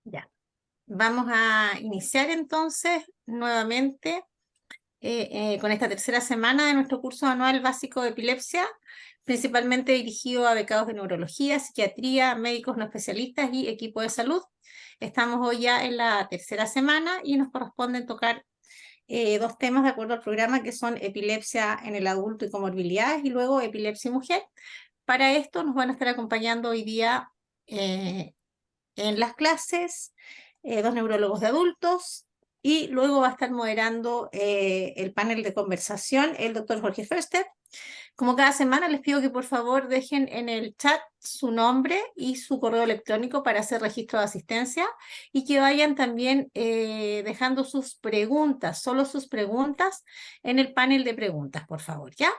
Ya. Vamos a iniciar entonces nuevamente con esta tercera semana de nuestro curso anual básico de epilepsia, principalmente dirigido a becados de neurología, psiquiatría, médicos no especialistas y equipo de salud. Estamos hoy ya en la tercera semana y nos corresponde tocar dos temas de acuerdo al programa, que son epilepsia en el adulto y comorbilidades, y luego epilepsia y mujer. Para esto nos van a estar acompañando hoy día en las clases dos neurólogos de adultos, y luego va a estar moderando el panel de conversación el doctor Jorge Förster. Como cada semana, les pido que por favor dejen en el chat su nombre y su correo electrónico para hacer registro de asistencia, y que vayan también dejando sus preguntas, solo sus preguntas, en el panel de preguntas, por favor, ¿ya?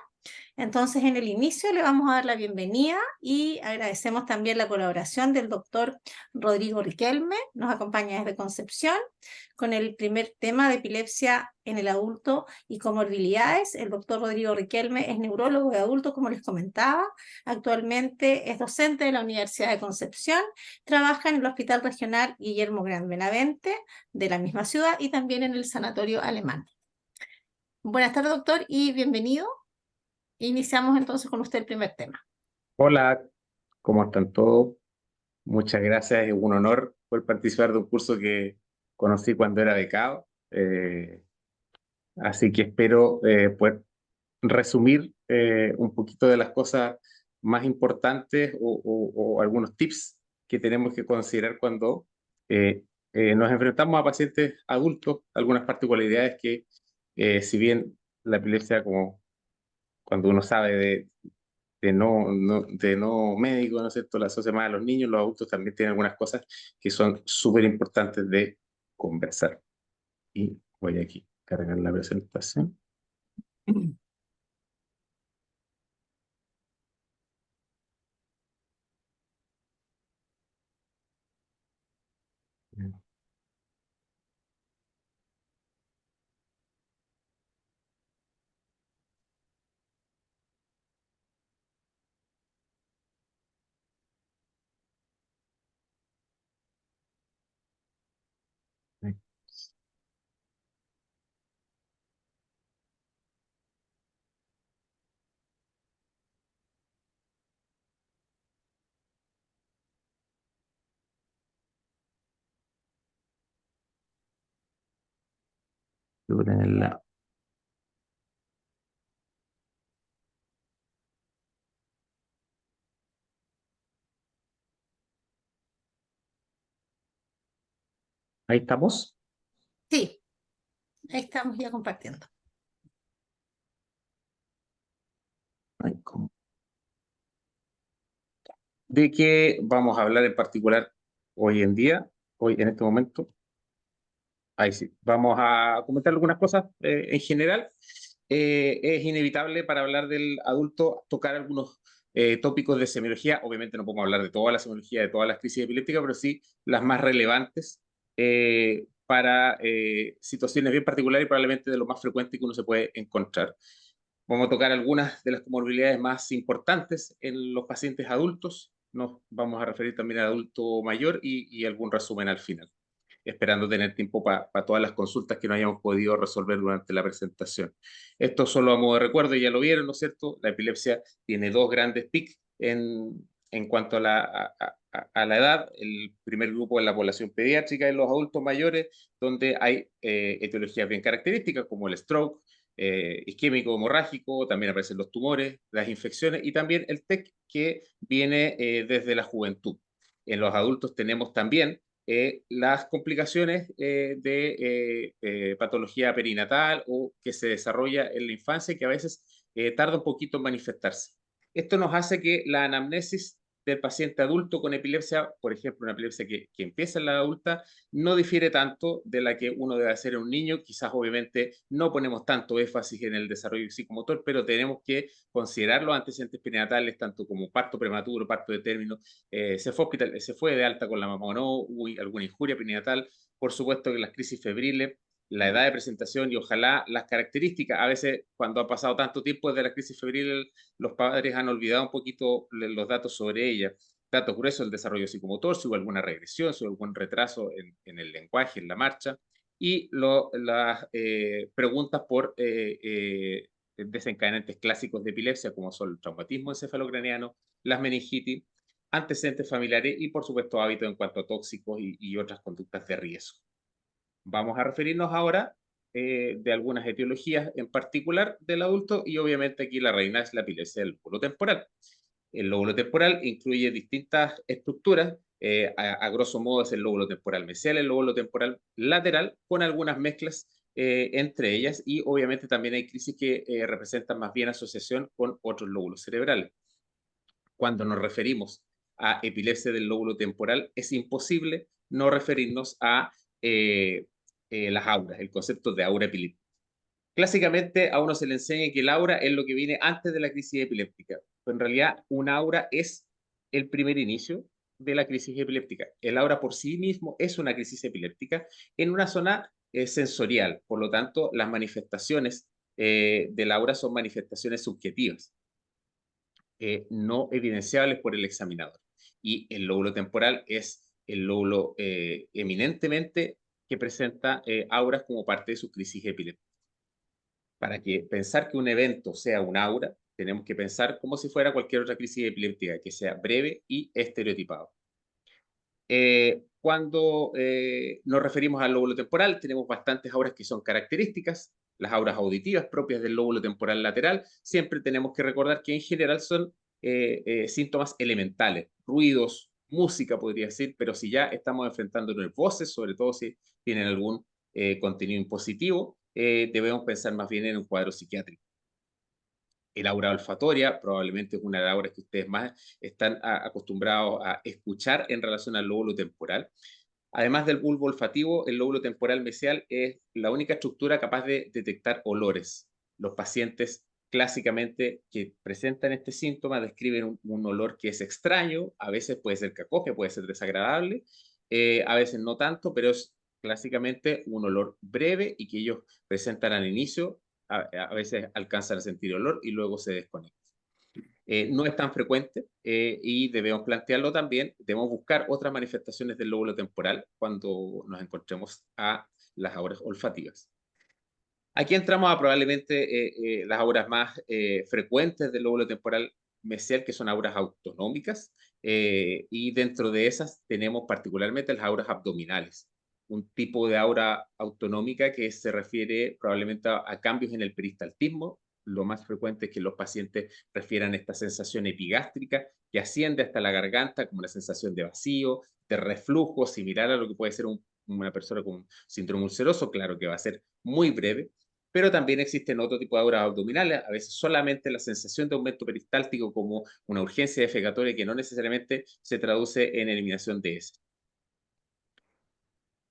Entonces, en el inicio le vamos a dar la bienvenida y agradecemos también la colaboración del doctor Rodrigo Riquelme, nos acompaña desde Concepción, con el primer tema de epilepsia en el adulto y comorbilidades. El doctor Rodrigo Riquelme es neurólogo de adultos, como les comentaba. Actualmente es docente de la Universidad de Concepción, trabaja en el Hospital Regional Guillermo Gran Benavente de la misma ciudad y también en el Sanatorio Alemán. Buenas tardes, doctor, y bienvenido. Iniciamos entonces con usted el primer tema. Hola, ¿cómo están todos? Muchas gracias, es un honor poder participar de un curso que conocí cuando era becado, así que espero poder resumir un poquito de las cosas más importantes o algunos tips que tenemos que considerar cuando nos enfrentamos a pacientes adultos, algunas particularidades que si bien la epilepsia, como cuando uno sabe de no médico, ¿no es cierto? La asocia más a los niños, los adultos también tienen algunas cosas que son súper importantes de conversar. Y voy aquí a cargar la presentación. Ahí estamos. Sí, ahí estamos ya compartiendo. ¿De qué vamos a hablar en particular hoy en día, hoy en este momento? Ahí sí, vamos a comentar algunas cosas en general. Es inevitable para hablar del adulto tocar algunos tópicos de semiología. Obviamente no podemos hablar de toda la semiología, de todas las crisis epilépticas, pero sí las más relevantes para situaciones bien particulares y probablemente de lo más frecuente que uno se puede encontrar. Vamos a tocar algunas de las comorbilidades más importantes en los pacientes adultos. Nos vamos a referir también al adulto mayor y algún resumen al final, esperando tener tiempo para todas las consultas que no hayamos podido resolver durante la presentación. Esto solo a modo de recuerdo, ya lo vieron, ¿no es cierto? La epilepsia tiene dos grandes picos en cuanto a la edad. El primer grupo es la población pediátrica y los adultos mayores, donde hay etiologías bien características como el stroke, isquémico hemorrágico, también aparecen los tumores, las infecciones y también el TEC, que viene desde la juventud. En los adultos tenemos también las complicaciones de patología perinatal o que se desarrolla en la infancia y que a veces tarda un poquito en manifestarse. Esto nos hace que la anamnesis del paciente adulto con epilepsia, por ejemplo, una epilepsia que empieza en la adulta, no difiere tanto de la que uno debe hacer en un niño. Quizás, obviamente, no ponemos tanto énfasis en el desarrollo psicomotor, pero tenemos que considerar los antecedentes perinatales, tanto como parto prematuro, parto de término, se fue de alta con la mamá o no, hubo alguna injuria perinatal, por supuesto que las crisis febriles, la edad de presentación y ojalá las características. A veces, cuando ha pasado tanto tiempo desde la crisis febril, los padres han olvidado un poquito los datos sobre ella. datos gruesos del desarrollo psicomotor, si hubo alguna regresión, si hubo algún retraso en el lenguaje, en la marcha, y las preguntas por desencadenantes clásicos de epilepsia, como son el traumatismo encefalocraniano, las meningitis, antecedentes familiares y, por supuesto, hábitos en cuanto a tóxicos y otras conductas de riesgo. Vamos a referirnos ahora de algunas etiologías en particular del adulto y obviamente aquí la reina es la epilepsia del lóbulo temporal. El lóbulo temporal incluye distintas estructuras, a grosso modo es el lóbulo temporal mesial, el lóbulo temporal lateral, con algunas mezclas entre ellas y obviamente también hay crisis que representan más bien asociación con otros lóbulos cerebrales. Cuando nos referimos a epilepsia del lóbulo temporal, es imposible no referirnos a las auras, el concepto de aura epiléptica. Clásicamente a uno se le enseña que el aura es lo que viene antes de la crisis epiléptica, pero en realidad una aura es el primer inicio de la crisis epiléptica. El aura por sí mismo es una crisis epiléptica en una zona sensorial, por lo tanto las manifestaciones del aura son manifestaciones subjetivas, no evidenciables por el examinador. Y el lóbulo temporal es el lóbulo eminentemente que presenta auras como parte de su crisis epiléptica. Para que pensar que un evento sea un aura, tenemos que pensar como si fuera cualquier otra crisis epiléptica, que sea breve y estereotipado. Cuando nos referimos al lóbulo temporal, tenemos bastantes auras que son características, las auras auditivas propias del lóbulo temporal lateral. Siempre tenemos que recordar que en general son síntomas elementales, ruidos, música podría decir, pero si ya estamos enfrentándonos voces, sobre todo si tienen algún contenido impositivo, debemos pensar más bien en un cuadro psiquiátrico. El aura olfatoria probablemente es una de las auras que ustedes más están acostumbrados a escuchar en relación al lóbulo temporal. Además del bulbo olfativo, el lóbulo temporal mesial es la única estructura capaz de detectar olores. Los pacientes clásicamente que presentan este síntoma describen un olor que es extraño, a veces puede ser cacofia, puede ser desagradable, a veces no tanto, pero es clásicamente un olor breve y que ellos presentan al inicio, a veces alcanzan a sentir olor y luego se desconectan. No es tan frecuente y debemos plantearlo también, debemos buscar otras manifestaciones del lóbulo temporal cuando nos encontremos a las auras olfativas. Aquí entramos a probablemente las auras más frecuentes del lóbulo temporal mesial, que son auras autonómicas, y dentro de esas tenemos particularmente las auras abdominales, un tipo de aura autonómica que se refiere probablemente a cambios en el peristaltismo. Lo más frecuente es que los pacientes refieran esta sensación epigástrica que asciende hasta la garganta, como una sensación de vacío, de reflujo, similar a lo que puede ser una persona con síndrome ulceroso, claro que va a ser muy breve, pero también existen otro tipo de auras abdominales, a veces solamente la sensación de aumento peristáltico como una urgencia defecatoria que no necesariamente se traduce en eliminación de heces.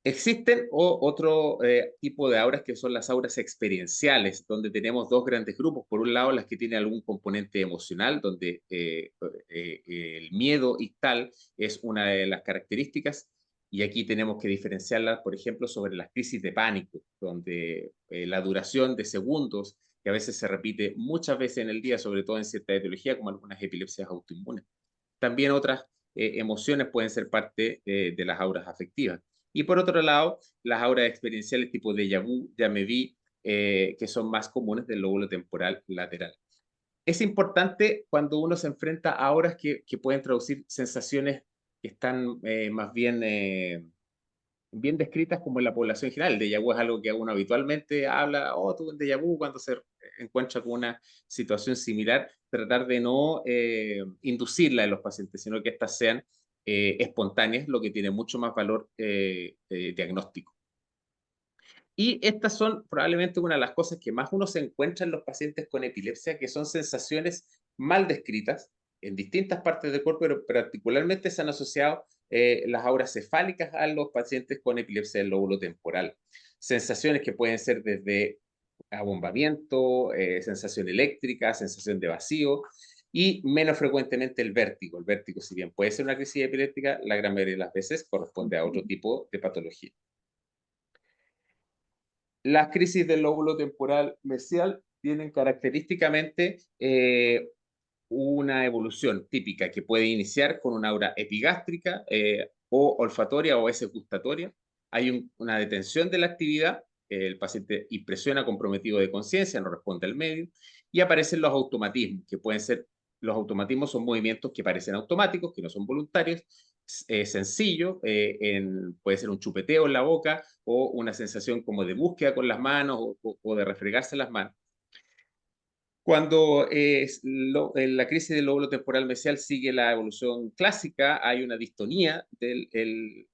Existen otro tipo de auras que son las auras experienciales, donde tenemos dos grandes grupos. Por un lado, las que tienen algún componente emocional, donde el miedo y tal es una de las características. Y aquí tenemos que diferenciarlas, por ejemplo, sobre las crisis de pánico, donde la duración de segundos, que a veces se repite muchas veces en el día, sobre todo en cierta etiología, como algunas epilepsias autoinmunes. También otras emociones pueden ser parte de las auras afectivas. Y por otro lado, las auras experienciales tipo déjà vu, ya me vi, que son más comunes del lóbulo temporal lateral. Es importante cuando uno se enfrenta a auras que pueden traducir sensaciones que están más bien descritas como en la población general. El déjà vu es algo que uno habitualmente habla, oh, tuve un déjà vu cuando se encuentra con una situación similar, tratar de no inducirla en los pacientes, sino que estas sean espontáneas, lo que tiene mucho más valor diagnóstico. Y estas son probablemente una de las cosas que más uno se encuentra en los pacientes con epilepsia, que son sensaciones mal descritas en distintas partes del cuerpo, pero particularmente se han asociado las auras cefálicas a los pacientes con epilepsia del lóbulo temporal. Sensaciones que pueden ser desde abombamiento, sensación eléctrica, sensación de vacío y menos frecuentemente el vértigo. El vértigo, si bien puede ser una crisis epiléptica, la gran mayoría de las veces corresponde a otro tipo de patología. Las crisis del lóbulo temporal mesial tienen característicamente una evolución típica que puede iniciar con una aura epigástrica o olfatoria o a veces gustatoria. Hay una detención de la actividad, el paciente impresiona comprometido de conciencia, no responde al medio, y aparecen los automatismos, que pueden ser, los automatismos son movimientos que parecen automáticos, que no son voluntarios, sencillo, puede ser un chupeteo en la boca o una sensación como de búsqueda con las manos o de refregarse las manos. Cuando la crisis del lóbulo temporal mesial sigue la evolución clásica, hay una distonía de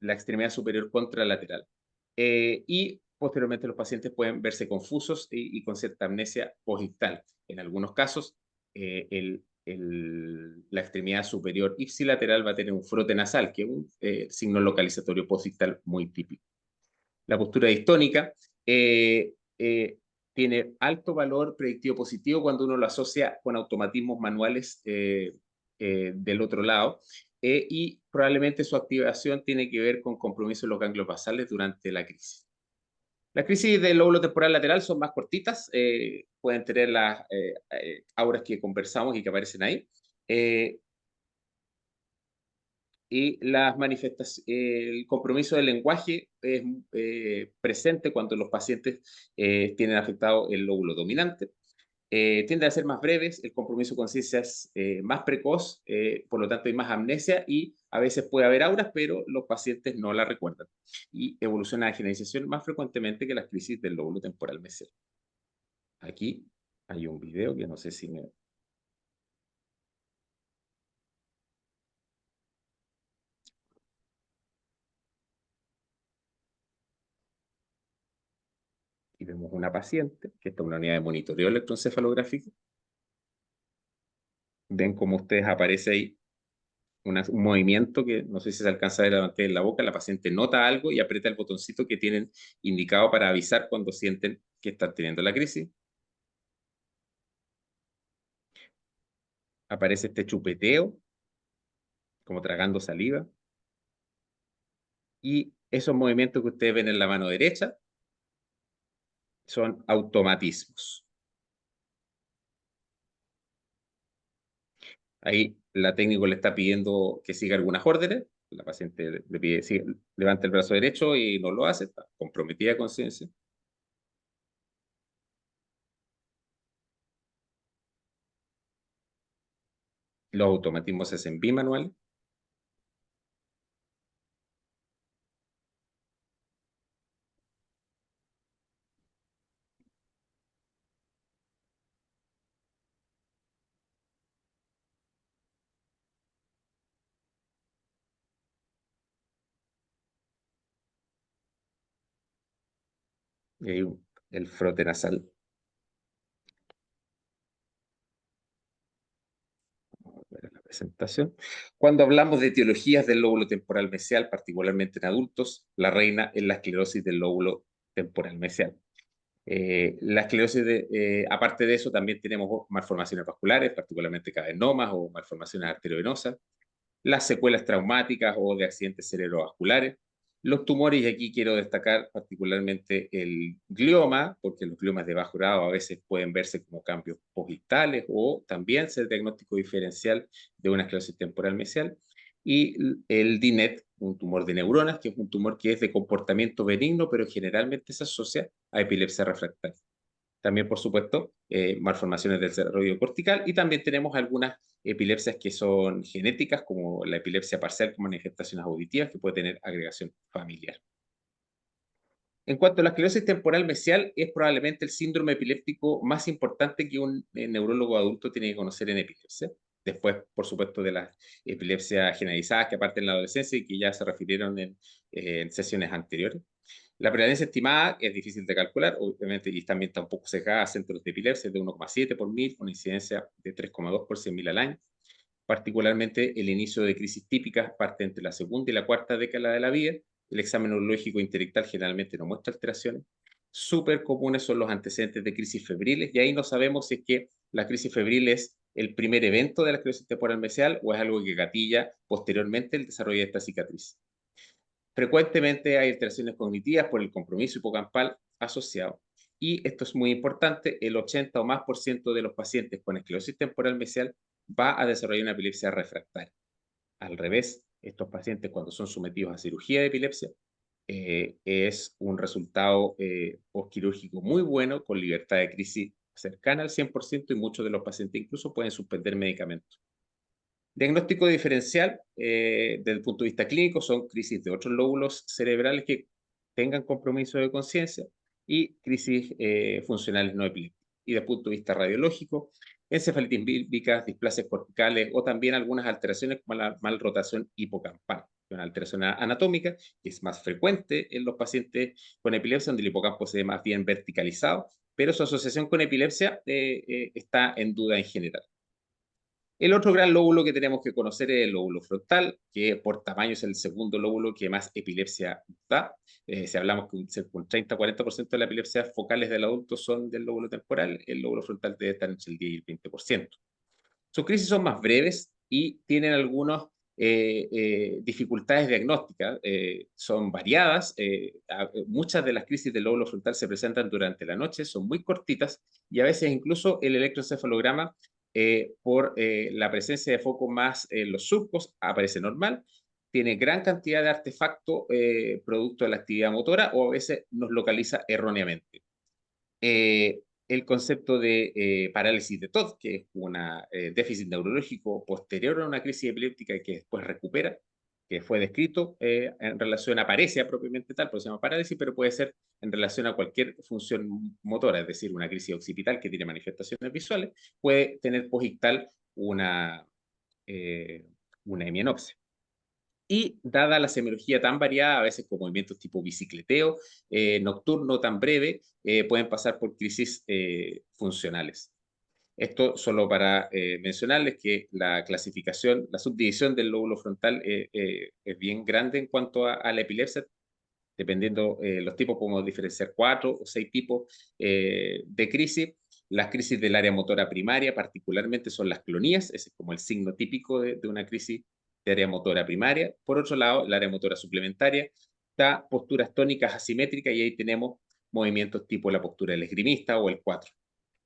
la extremidad superior contralateral. Y posteriormente los pacientes pueden verse confusos y con cierta amnesia posictal. En algunos casos, la extremidad superior ipsilateral va a tener un frote nasal, que es un signo localizatorio posictal muy típico. La postura distónica tiene alto valor predictivo positivo cuando uno lo asocia con automatismos manuales del otro lado, y probablemente su activación tiene que ver con compromiso en los ganglios basales durante la crisis. Las crisis del lóbulo temporal lateral son más cortitas, pueden tener las auras que conversamos y que aparecen ahí. Y el compromiso del lenguaje es presente cuando los pacientes tienen afectado el lóbulo dominante. Tiende a ser más breves, el compromiso de conciencia es más precoz, por lo tanto hay más amnesia y a veces puede haber auras, pero los pacientes no la recuerdan. Y evoluciona a generalización más frecuentemente que las crisis del lóbulo temporal mesial. Aquí hay un video que no sé si me... Y vemos una paciente, que está en una unidad de monitoreo electroencefalográfico. Ven como ustedes aparece ahí un movimiento que no sé si se alcanza a ver en la boca. La paciente nota algo y aprieta el botoncito que tienen indicado para avisar cuando sienten que están teniendo la crisis. Aparece este chupeteo, como tragando saliva. Y esos movimientos que ustedes ven en la mano derecha son automatismos. Ahí la técnico le está pidiendo que siga algunas órdenes. La paciente le pide, levanta el brazo derecho y no lo hace, está comprometida de conciencia. Los automatismos se hacen bimanuales. Y ahí el frote nasal. La presentación. Cuando hablamos de etiologías del lóbulo temporal mesial, particularmente en adultos, la reina es la esclerosis del lóbulo temporal mesial. La esclerosis, aparte de eso, también tenemos malformaciones vasculares, particularmente cadenomas o malformaciones arteriovenosas, las secuelas traumáticas o de accidentes cerebrovasculares, los tumores, y aquí quiero destacar particularmente el glioma, porque los gliomas de bajo grado a veces pueden verse como cambios postdictales o también ser diagnóstico diferencial de una esclerosis temporal mesial, y el DINET, un tumor de neuronas, que es un tumor que es de comportamiento benigno, pero generalmente se asocia a epilepsia refractaria. También, por supuesto, malformaciones del desarrollo cortical, y también tenemos algunas epilepsias que son genéticas, como la epilepsia parcial con manifestaciones auditivas, que puede tener agregación familiar. En cuanto a la esclerosis temporal mesial, es probablemente el síndrome epiléptico más importante que un neurólogo adulto tiene que conocer en epilepsia. Después, por supuesto, de las epilepsias generalizadas que aparecen en la adolescencia y que ya se refirieron en sesiones anteriores. La prevalencia estimada es difícil de calcular, obviamente, y también está un poco sesgada a centros de epilepsia, de 1,7 por mil, con incidencia de 3,2 por 100.000 al año. Particularmente, el inicio de crisis típicas parte entre la segunda y la cuarta década de la vida. El examen neurológico intelectual generalmente no muestra alteraciones. Súper comunes son los antecedentes de crisis febriles, y ahí no sabemos si es que la crisis febril es el primer evento de la esclerosis temporal mesial o es algo que gatilla posteriormente el desarrollo de esta cicatriz. Frecuentemente hay alteraciones cognitivas por el compromiso hipocampal asociado. y esto es muy importante, el 80 o más por ciento de los pacientes con esclerosis temporal mesial va a desarrollar una epilepsia refractaria. Al revés, estos pacientes cuando son sometidos a cirugía de epilepsia, es un resultado postquirúrgico muy bueno, con libertad de crisis cercana al 100% y muchos de los pacientes incluso pueden suspender medicamentos. Diagnóstico diferencial, desde el punto de vista clínico, son crisis de otros lóbulos cerebrales que tengan compromiso de conciencia y crisis funcionales no epilépticas. Y desde el punto de vista radiológico, encefalitis bílmicas, displasias corticales o también algunas alteraciones como la malrotación hipocampal, una alteración anatómica que es más frecuente en los pacientes con epilepsia, donde el hipocampo se ve más bien verticalizado, pero su asociación con epilepsia está en duda en general. El otro gran lóbulo que tenemos que conocer es el lóbulo frontal, que por tamaño es el segundo lóbulo que más epilepsia da. Si hablamos que un 30-40% de las epilepsias focales del adulto son del lóbulo temporal, el lóbulo frontal debe estar entre el 10 y el 20%. Sus crisis son más breves y tienen algunas dificultades diagnósticas, son variadas. Muchas de las crisis del lóbulo frontal se presentan durante la noche, son muy cortitas y a veces incluso el electroencefalograma por la presencia de foco más en los surcos aparece normal, tiene gran cantidad de artefacto producto de la actividad motora o a veces nos localiza erróneamente. El concepto de parálisis de TOD, que es un déficit neurológico posterior a una crisis epiléptica que después recupera, que fue descrito en relación, aparece a propiamente tal, por eso se llama parálisis, pero puede ser en relación a cualquier función motora, es decir, una crisis occipital que tiene manifestaciones visuales, puede tener posictal eh, una hemianopsia. Y dada la semiología tan variada, a veces con movimientos tipo bicicleteo, nocturno tan breve, pueden pasar por crisis funcionales. Esto solo para mencionarles que la clasificación, la subdivisión del lóbulo frontal es bien grande en cuanto a la epilepsia. Dependiendo los tipos, podemos diferenciar 4 o 6 tipos de crisis. Las crisis del área motora primaria, particularmente, son las clonías. Ese es como el signo típico de una crisis de área motora primaria. Por otro lado, el área motora suplementaria da posturas tónicas asimétricas y ahí tenemos movimientos tipo la postura del esgrimista o el 4.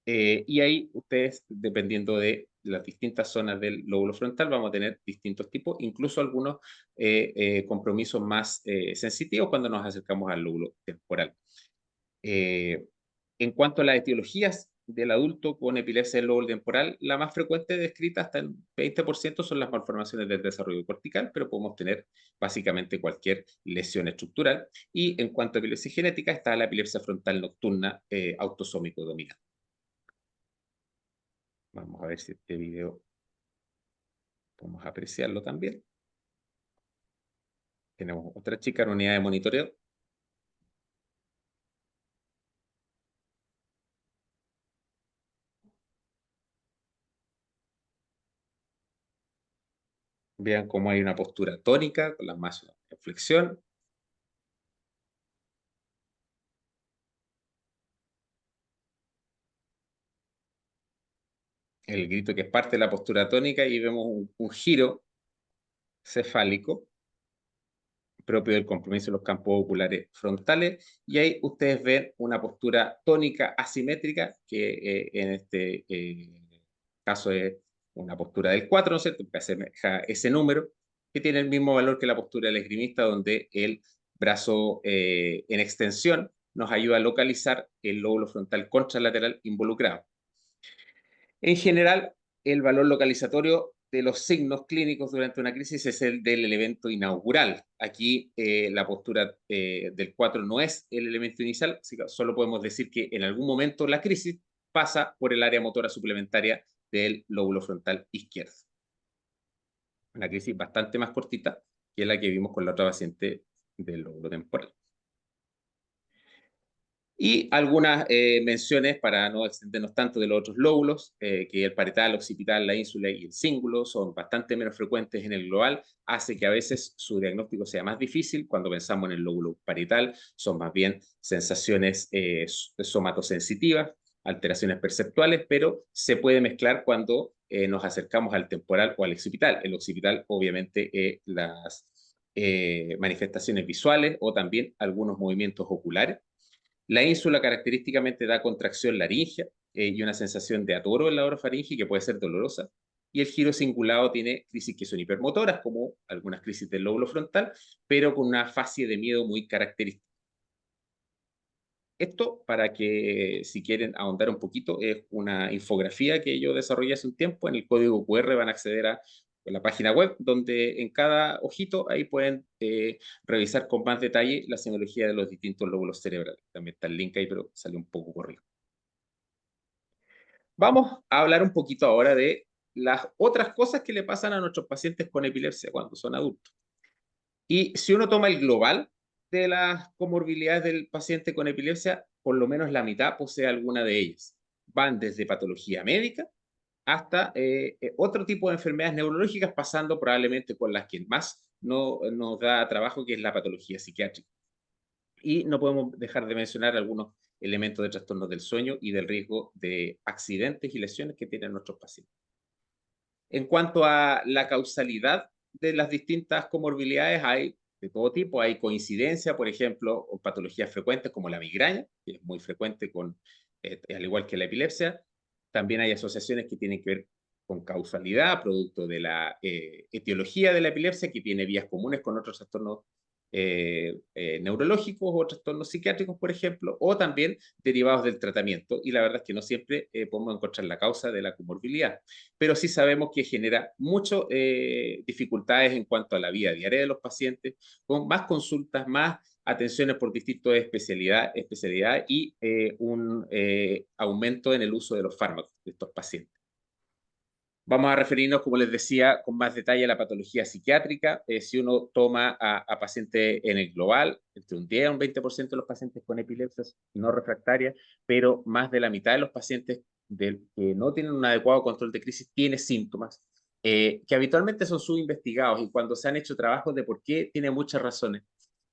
Y ahí ustedes, dependiendo de las distintas zonas del lóbulo frontal, vamos a tener distintos tipos, incluso algunos compromisos más sensitivos cuando nos acercamos al lóbulo temporal. En cuanto a las etiologías del adulto con epilepsia del lóbulo temporal, la más frecuente descrita, hasta el 20%, son las malformaciones del desarrollo cortical, pero podemos tener básicamente cualquier lesión estructural. Y en cuanto a epilepsia genética, está la epilepsia frontal nocturna autosómico dominante. Vamos a ver si este video podemos apreciarlo también. Tenemos otra chica en unidad de monitoreo. Vean cómo hay una postura tónica con las manos en flexión. El grito que es parte de la postura tónica y vemos un giro cefálico propio del compromiso de los campos oculares frontales, y ahí ustedes ven una postura tónica asimétrica, que en este caso es una postura del 4, ¿no es cierto?, que asemeja ese número, que tiene el mismo valor que la postura del esgrimista, donde el brazo en extensión nos ayuda a localizar el lóbulo frontal contralateral involucrado. En general, el valor localizatorio de los signos clínicos durante una crisis es el del elemento inaugural. Aquí la postura del 4 no es el elemento inicial, solo podemos decir que en algún momento la crisis pasa por el área motora suplementaria del lóbulo frontal izquierdo. Una crisis bastante más cortita que la que vimos con la otra paciente del lóbulo temporal. Y algunas menciones para no extendernos tanto de los otros lóbulos, que el parietal, occipital, la ínsula y el cíngulo son bastante menos frecuentes en el global, hace que a veces su diagnóstico sea más difícil. Cuando pensamos en el lóbulo parietal, son más bien sensaciones somatosensitivas, alteraciones perceptuales, pero se puede mezclar cuando nos acercamos al temporal o al occipital. El occipital, obviamente, las manifestaciones visuales o también algunos movimientos oculares. La ínsula característicamente da contracción laringea y una sensación de atoro en la orofaringe que puede ser dolorosa. Y el giro cingulado tiene crisis que son hipermotoras, como algunas crisis del lóbulo frontal, pero con una fase de miedo muy característica. Esto, para que si quieren ahondar un poquito, es una infografía que yo desarrollé hace un tiempo. En el código QR van a acceder a la página web, donde en cada ojito ahí pueden revisar con más detalle la semiología de los distintos lóbulos cerebrales. También está el link ahí, pero salió un poco corrido. Vamos a hablar un poquito ahora de las otras cosas que le pasan a nuestros pacientes con epilepsia cuando son adultos. Y si uno toma el global de las comorbilidades del paciente con epilepsia, por lo menos la mitad posee alguna de ellas. Van desde patología médica hasta otro tipo de enfermedades neurológicas, pasando probablemente por las que más no, nos da trabajo, que es la patología psiquiátrica. Y no podemos dejar de mencionar algunos elementos de trastornos del sueño y del riesgo de accidentes y lesiones que tienen nuestros pacientes. En cuanto a la causalidad de las distintas comorbilidades, hay de todo tipo. Hay coincidencia, por ejemplo, o patologías frecuentes como la migraña, que es muy frecuente al igual que la epilepsia. También hay asociaciones que tienen que ver con causalidad, producto de la etiología de la epilepsia, que tiene vías comunes con otros trastornos neurológicos o trastornos psiquiátricos, por ejemplo, o también derivados del tratamiento. Y la verdad es que no siempre podemos encontrar la causa de la comorbilidad, pero sí sabemos que genera muchas dificultades en cuanto a la vida diaria de los pacientes, con más consultas, más atenciones por distintas especialidades y un aumento en el uso de los fármacos de estos pacientes. Vamos a referirnos, como les decía, con más detalle a la patología psiquiátrica. Si uno toma a pacientes en el global, entre un 10 a un 20% de los pacientes con epilepsias no refractarias, pero más de la mitad de los pacientes que no tienen un adecuado control de crisis tiene síntomas que habitualmente son subinvestigados, y cuando se han hecho trabajos de por qué, tiene muchas razones,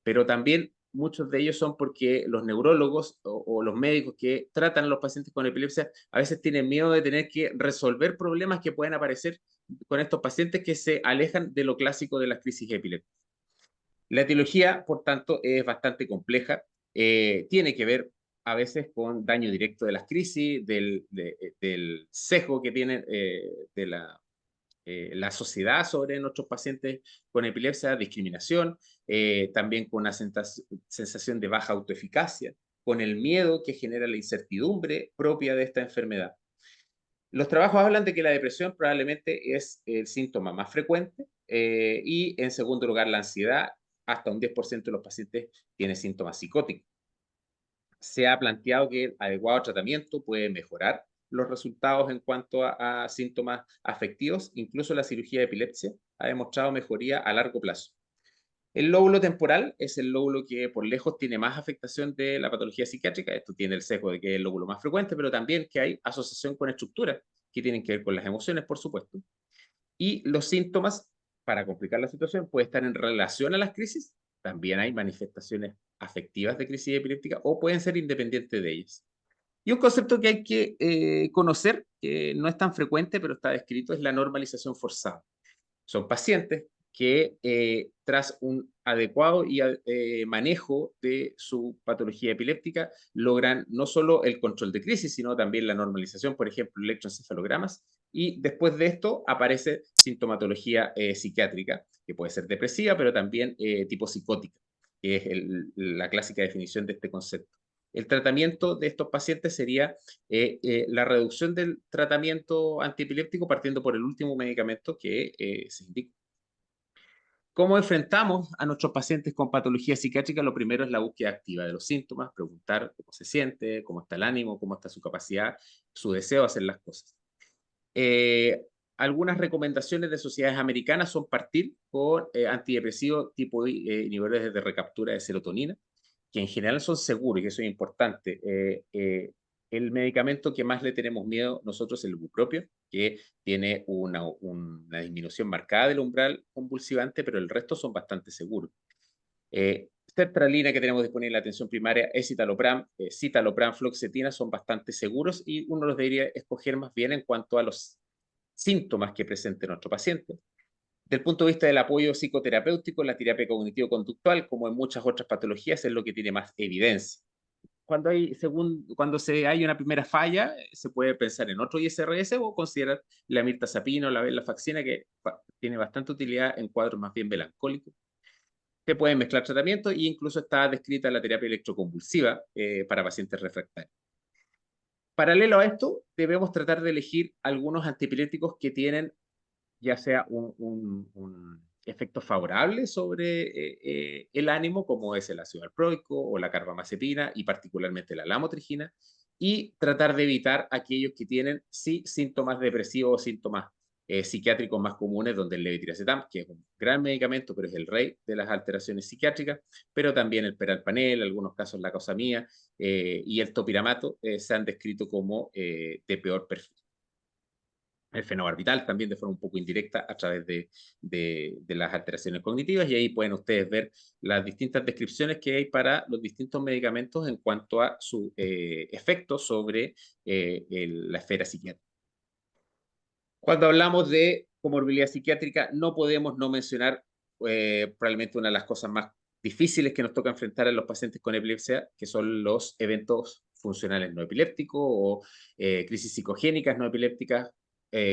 pero también muchos de ellos son porque los neurólogos o los médicos que tratan a los pacientes con epilepsia a veces tienen miedo de tener que resolver problemas que pueden aparecer con estos pacientes que se alejan de lo clásico de las crisis epilépticas. La etiología, por tanto, es bastante compleja. Tiene que ver a veces con daño directo de las crisis, del sesgo que tienen de la sociedad sobre nuestros pacientes con epilepsia, discriminación, también con una sensación de baja autoeficacia, con el miedo que genera la incertidumbre propia de esta enfermedad. Los trabajos hablan de que la depresión probablemente es el síntoma más frecuente y en segundo lugar la ansiedad. Hasta un 10% de los pacientes tiene síntomas psicóticos. Se ha planteado que el adecuado tratamiento puede mejorar los resultados en cuanto a síntomas afectivos. Incluso la cirugía de epilepsia ha demostrado mejoría a largo plazo. El lóbulo temporal es el lóbulo que por lejos tiene más afectación de la patología psiquiátrica. Esto tiene el sesgo de que es el lóbulo más frecuente, pero también que hay asociación con estructuras que tienen que ver con las emociones, por supuesto. Y los síntomas, para complicar la situación, puede estar en relación a las crisis. También hay manifestaciones afectivas de crisis epiléptica o pueden ser independientes de ellas. Y un concepto que hay que conocer, que no es tan frecuente, pero está descrito, es la normalización forzada. Son pacientes que tras un adecuado manejo de su patología epiléptica logran no solo el control de crisis, sino también la normalización, por ejemplo, electroencefalogramas, y después de esto aparece sintomatología psiquiátrica, que puede ser depresiva, pero también tipo psicótica, que es la clásica definición de este concepto. El tratamiento de estos pacientes sería la reducción del tratamiento antiepiléptico partiendo por el último medicamento que se indica. ¿Cómo enfrentamos a nuestros pacientes con patología psiquiátrica? Lo primero es la búsqueda activa de los síntomas, preguntar cómo se siente, cómo está el ánimo, cómo está su capacidad, su deseo de hacer las cosas. Algunas recomendaciones de sociedades americanas son partir con antidepresivos tipo inhibidores de recaptura de serotonina, que en general son seguros, y eso es importante. El medicamento que más le tenemos miedo nosotros es el bupropión, que tiene una disminución marcada del umbral convulsivante, pero el resto son bastante seguros. Sertralina, que tenemos disponible en la atención primaria, escitalopram, citalopram, fluoxetina, son bastante seguros y uno los debería escoger más bien en cuanto a los síntomas que presente nuestro paciente. Del punto de vista del apoyo psicoterapéutico, la terapia cognitivo-conductual, como en muchas otras patologías, es lo que tiene más evidencia. cuando hay una primera falla, se puede pensar en otro ISRS o considerar la mirtazapina o la venlafaxina, que tiene bastante utilidad en cuadros más bien melancólicos. Se pueden mezclar tratamientos e incluso está descrita la terapia electroconvulsiva para pacientes refractarios. Paralelo a esto, debemos tratar de elegir algunos antiepilépticos que tienen ya sea un efecto favorable sobre el ánimo, como es el ácido valproico o la carbamazepina y particularmente la lamotrigina, y tratar de evitar aquellos que tienen sí síntomas depresivos o síntomas psiquiátricos más comunes, donde el levetiracetam, que es un gran medicamento, pero es el rey de las alteraciones psiquiátricas, pero también el peralpanel, en algunos casos la cosamida y el topiramato se han descrito como de peor perfil. El fenobarbital también de forma un poco indirecta a través de las alteraciones cognitivas, y ahí pueden ustedes ver las distintas descripciones que hay para los distintos medicamentos en cuanto a su efecto sobre la esfera psiquiátrica. Cuando hablamos de comorbilidad psiquiátrica, no podemos no mencionar probablemente una de las cosas más difíciles que nos toca enfrentar a los pacientes con epilepsia, que son los eventos funcionales no epilépticos o crisis psicogénicas no epilépticas,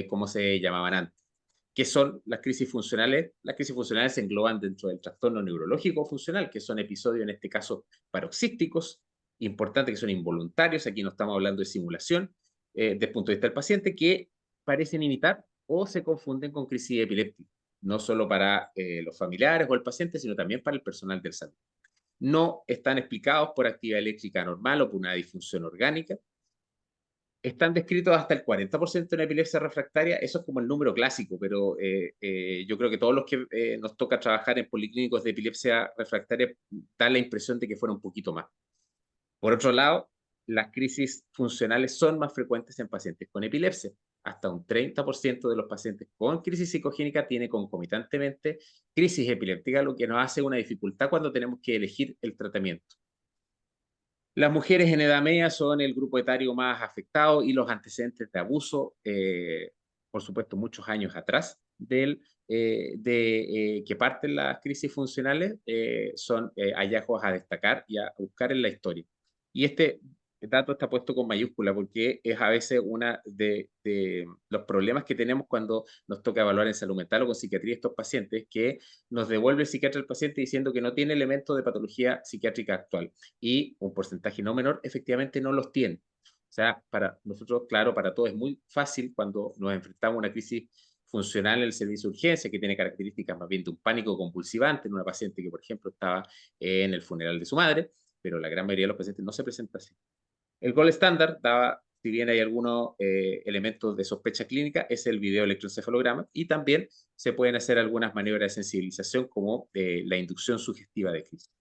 como se llamaban antes. ¿Qué son las crisis funcionales? Las crisis funcionales se engloban dentro del trastorno neurológico funcional, que son episodios, en este caso, paroxísticos, importantes, que son involuntarios. Aquí no estamos hablando de simulación, desde el punto de vista del paciente, que parecen imitar o se confunden con crisis epiléptica, no solo para los familiares o el paciente, sino también para el personal del salud. No están explicados por actividad eléctrica normal o por una disfunción orgánica. Están descritos hasta el 40% en epilepsia refractaria. Eso es como el número clásico, pero yo creo que todos los que nos toca trabajar en policlínicos de epilepsia refractaria dan la impresión de que fuera un poquito más. Por otro lado, las crisis funcionales son más frecuentes en pacientes con epilepsia. Hasta un 30% de los pacientes con crisis psicogénica tiene concomitantemente crisis epiléptica, lo que nos hace una dificultad cuando tenemos que elegir el tratamiento. Las mujeres en edad media son el grupo etario más afectado y los antecedentes de abuso, por supuesto, muchos años atrás que parten las crisis funcionales, son hallazgos a destacar y a buscar en la historia. Y este dato está puesto con mayúscula porque es a veces uno de los problemas que tenemos cuando nos toca evaluar en salud mental o con psiquiatría estos pacientes, que nos devuelve el psiquiatra al paciente diciendo que no tiene elementos de patología psiquiátrica actual, y un porcentaje no menor efectivamente no los tiene. O sea, para nosotros, claro, para todos es muy fácil cuando nos enfrentamos a una crisis funcional en el servicio de urgencia, que tiene características más bien de un pánico convulsivante en una paciente que, por ejemplo, estaba en el funeral de su madre, pero la gran mayoría de los pacientes no se presenta así. El gold estándar, si bien hay algunos elementos de sospecha clínica, es el video electroencefalograma, y también se pueden hacer algunas maniobras de sensibilización como la inducción sugestiva de crisis,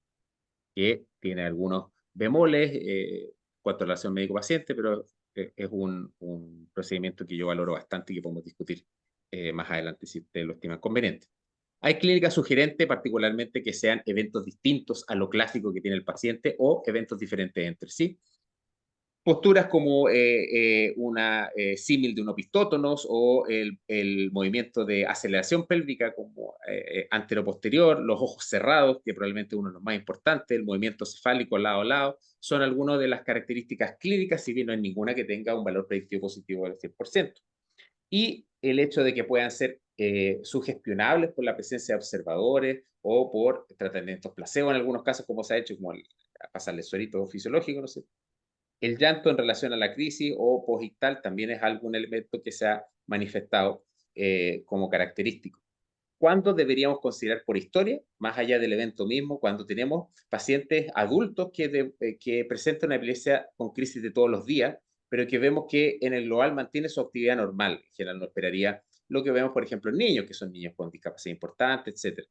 que tiene algunos bemoles en cuanto a la relación médico-paciente, pero es un procedimiento que yo valoro bastante y que podemos discutir más adelante si ustedes lo estiman conveniente. Hay clínicas sugerentes, particularmente que sean eventos distintos a lo clásico que tiene el paciente o eventos diferentes entre sí. Posturas como una símil de un opistótonos o el movimiento de aceleración pélvica como anteroposterior, los ojos cerrados, que probablemente uno de los más importantes, el movimiento cefálico lado a lado, son algunas de las características clínicas, si bien no hay ninguna que tenga un valor predictivo positivo del 100%. Y el hecho de que puedan ser sugestionables por la presencia de observadores o por tratamientos placebo en algunos casos, como se ha hecho, como pasarle suerito fisiológico, no sé. El llanto en relación a la crisis o posictal también es algún elemento que se ha manifestado como característico. ¿Cuándo deberíamos considerar por historia, más allá del evento mismo, cuando tenemos pacientes adultos que presentan una epilepsia con crisis de todos los días, pero que vemos que en el global mantiene su actividad normal? En general no esperaría lo que vemos, por ejemplo, en niños, que son niños con discapacidad importante, etc.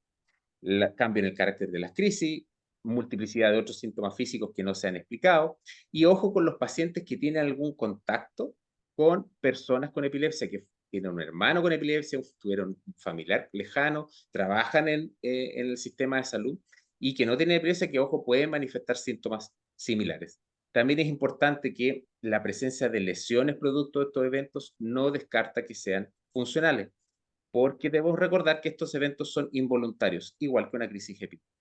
Cambio en el carácter de las crisis, multiplicidad de otros síntomas físicos que no se han explicado, y ojo con los pacientes que tienen algún contacto con personas con epilepsia, que tienen un hermano con epilepsia, tuvieron un familiar lejano, trabajan en el sistema de salud y que no tienen epilepsia, que ojo, pueden manifestar síntomas similares. También es importante que la presencia de lesiones producto de estos eventos no descarta que sean funcionales, porque debemos recordar que estos eventos son involuntarios, igual que una crisis epiléptica.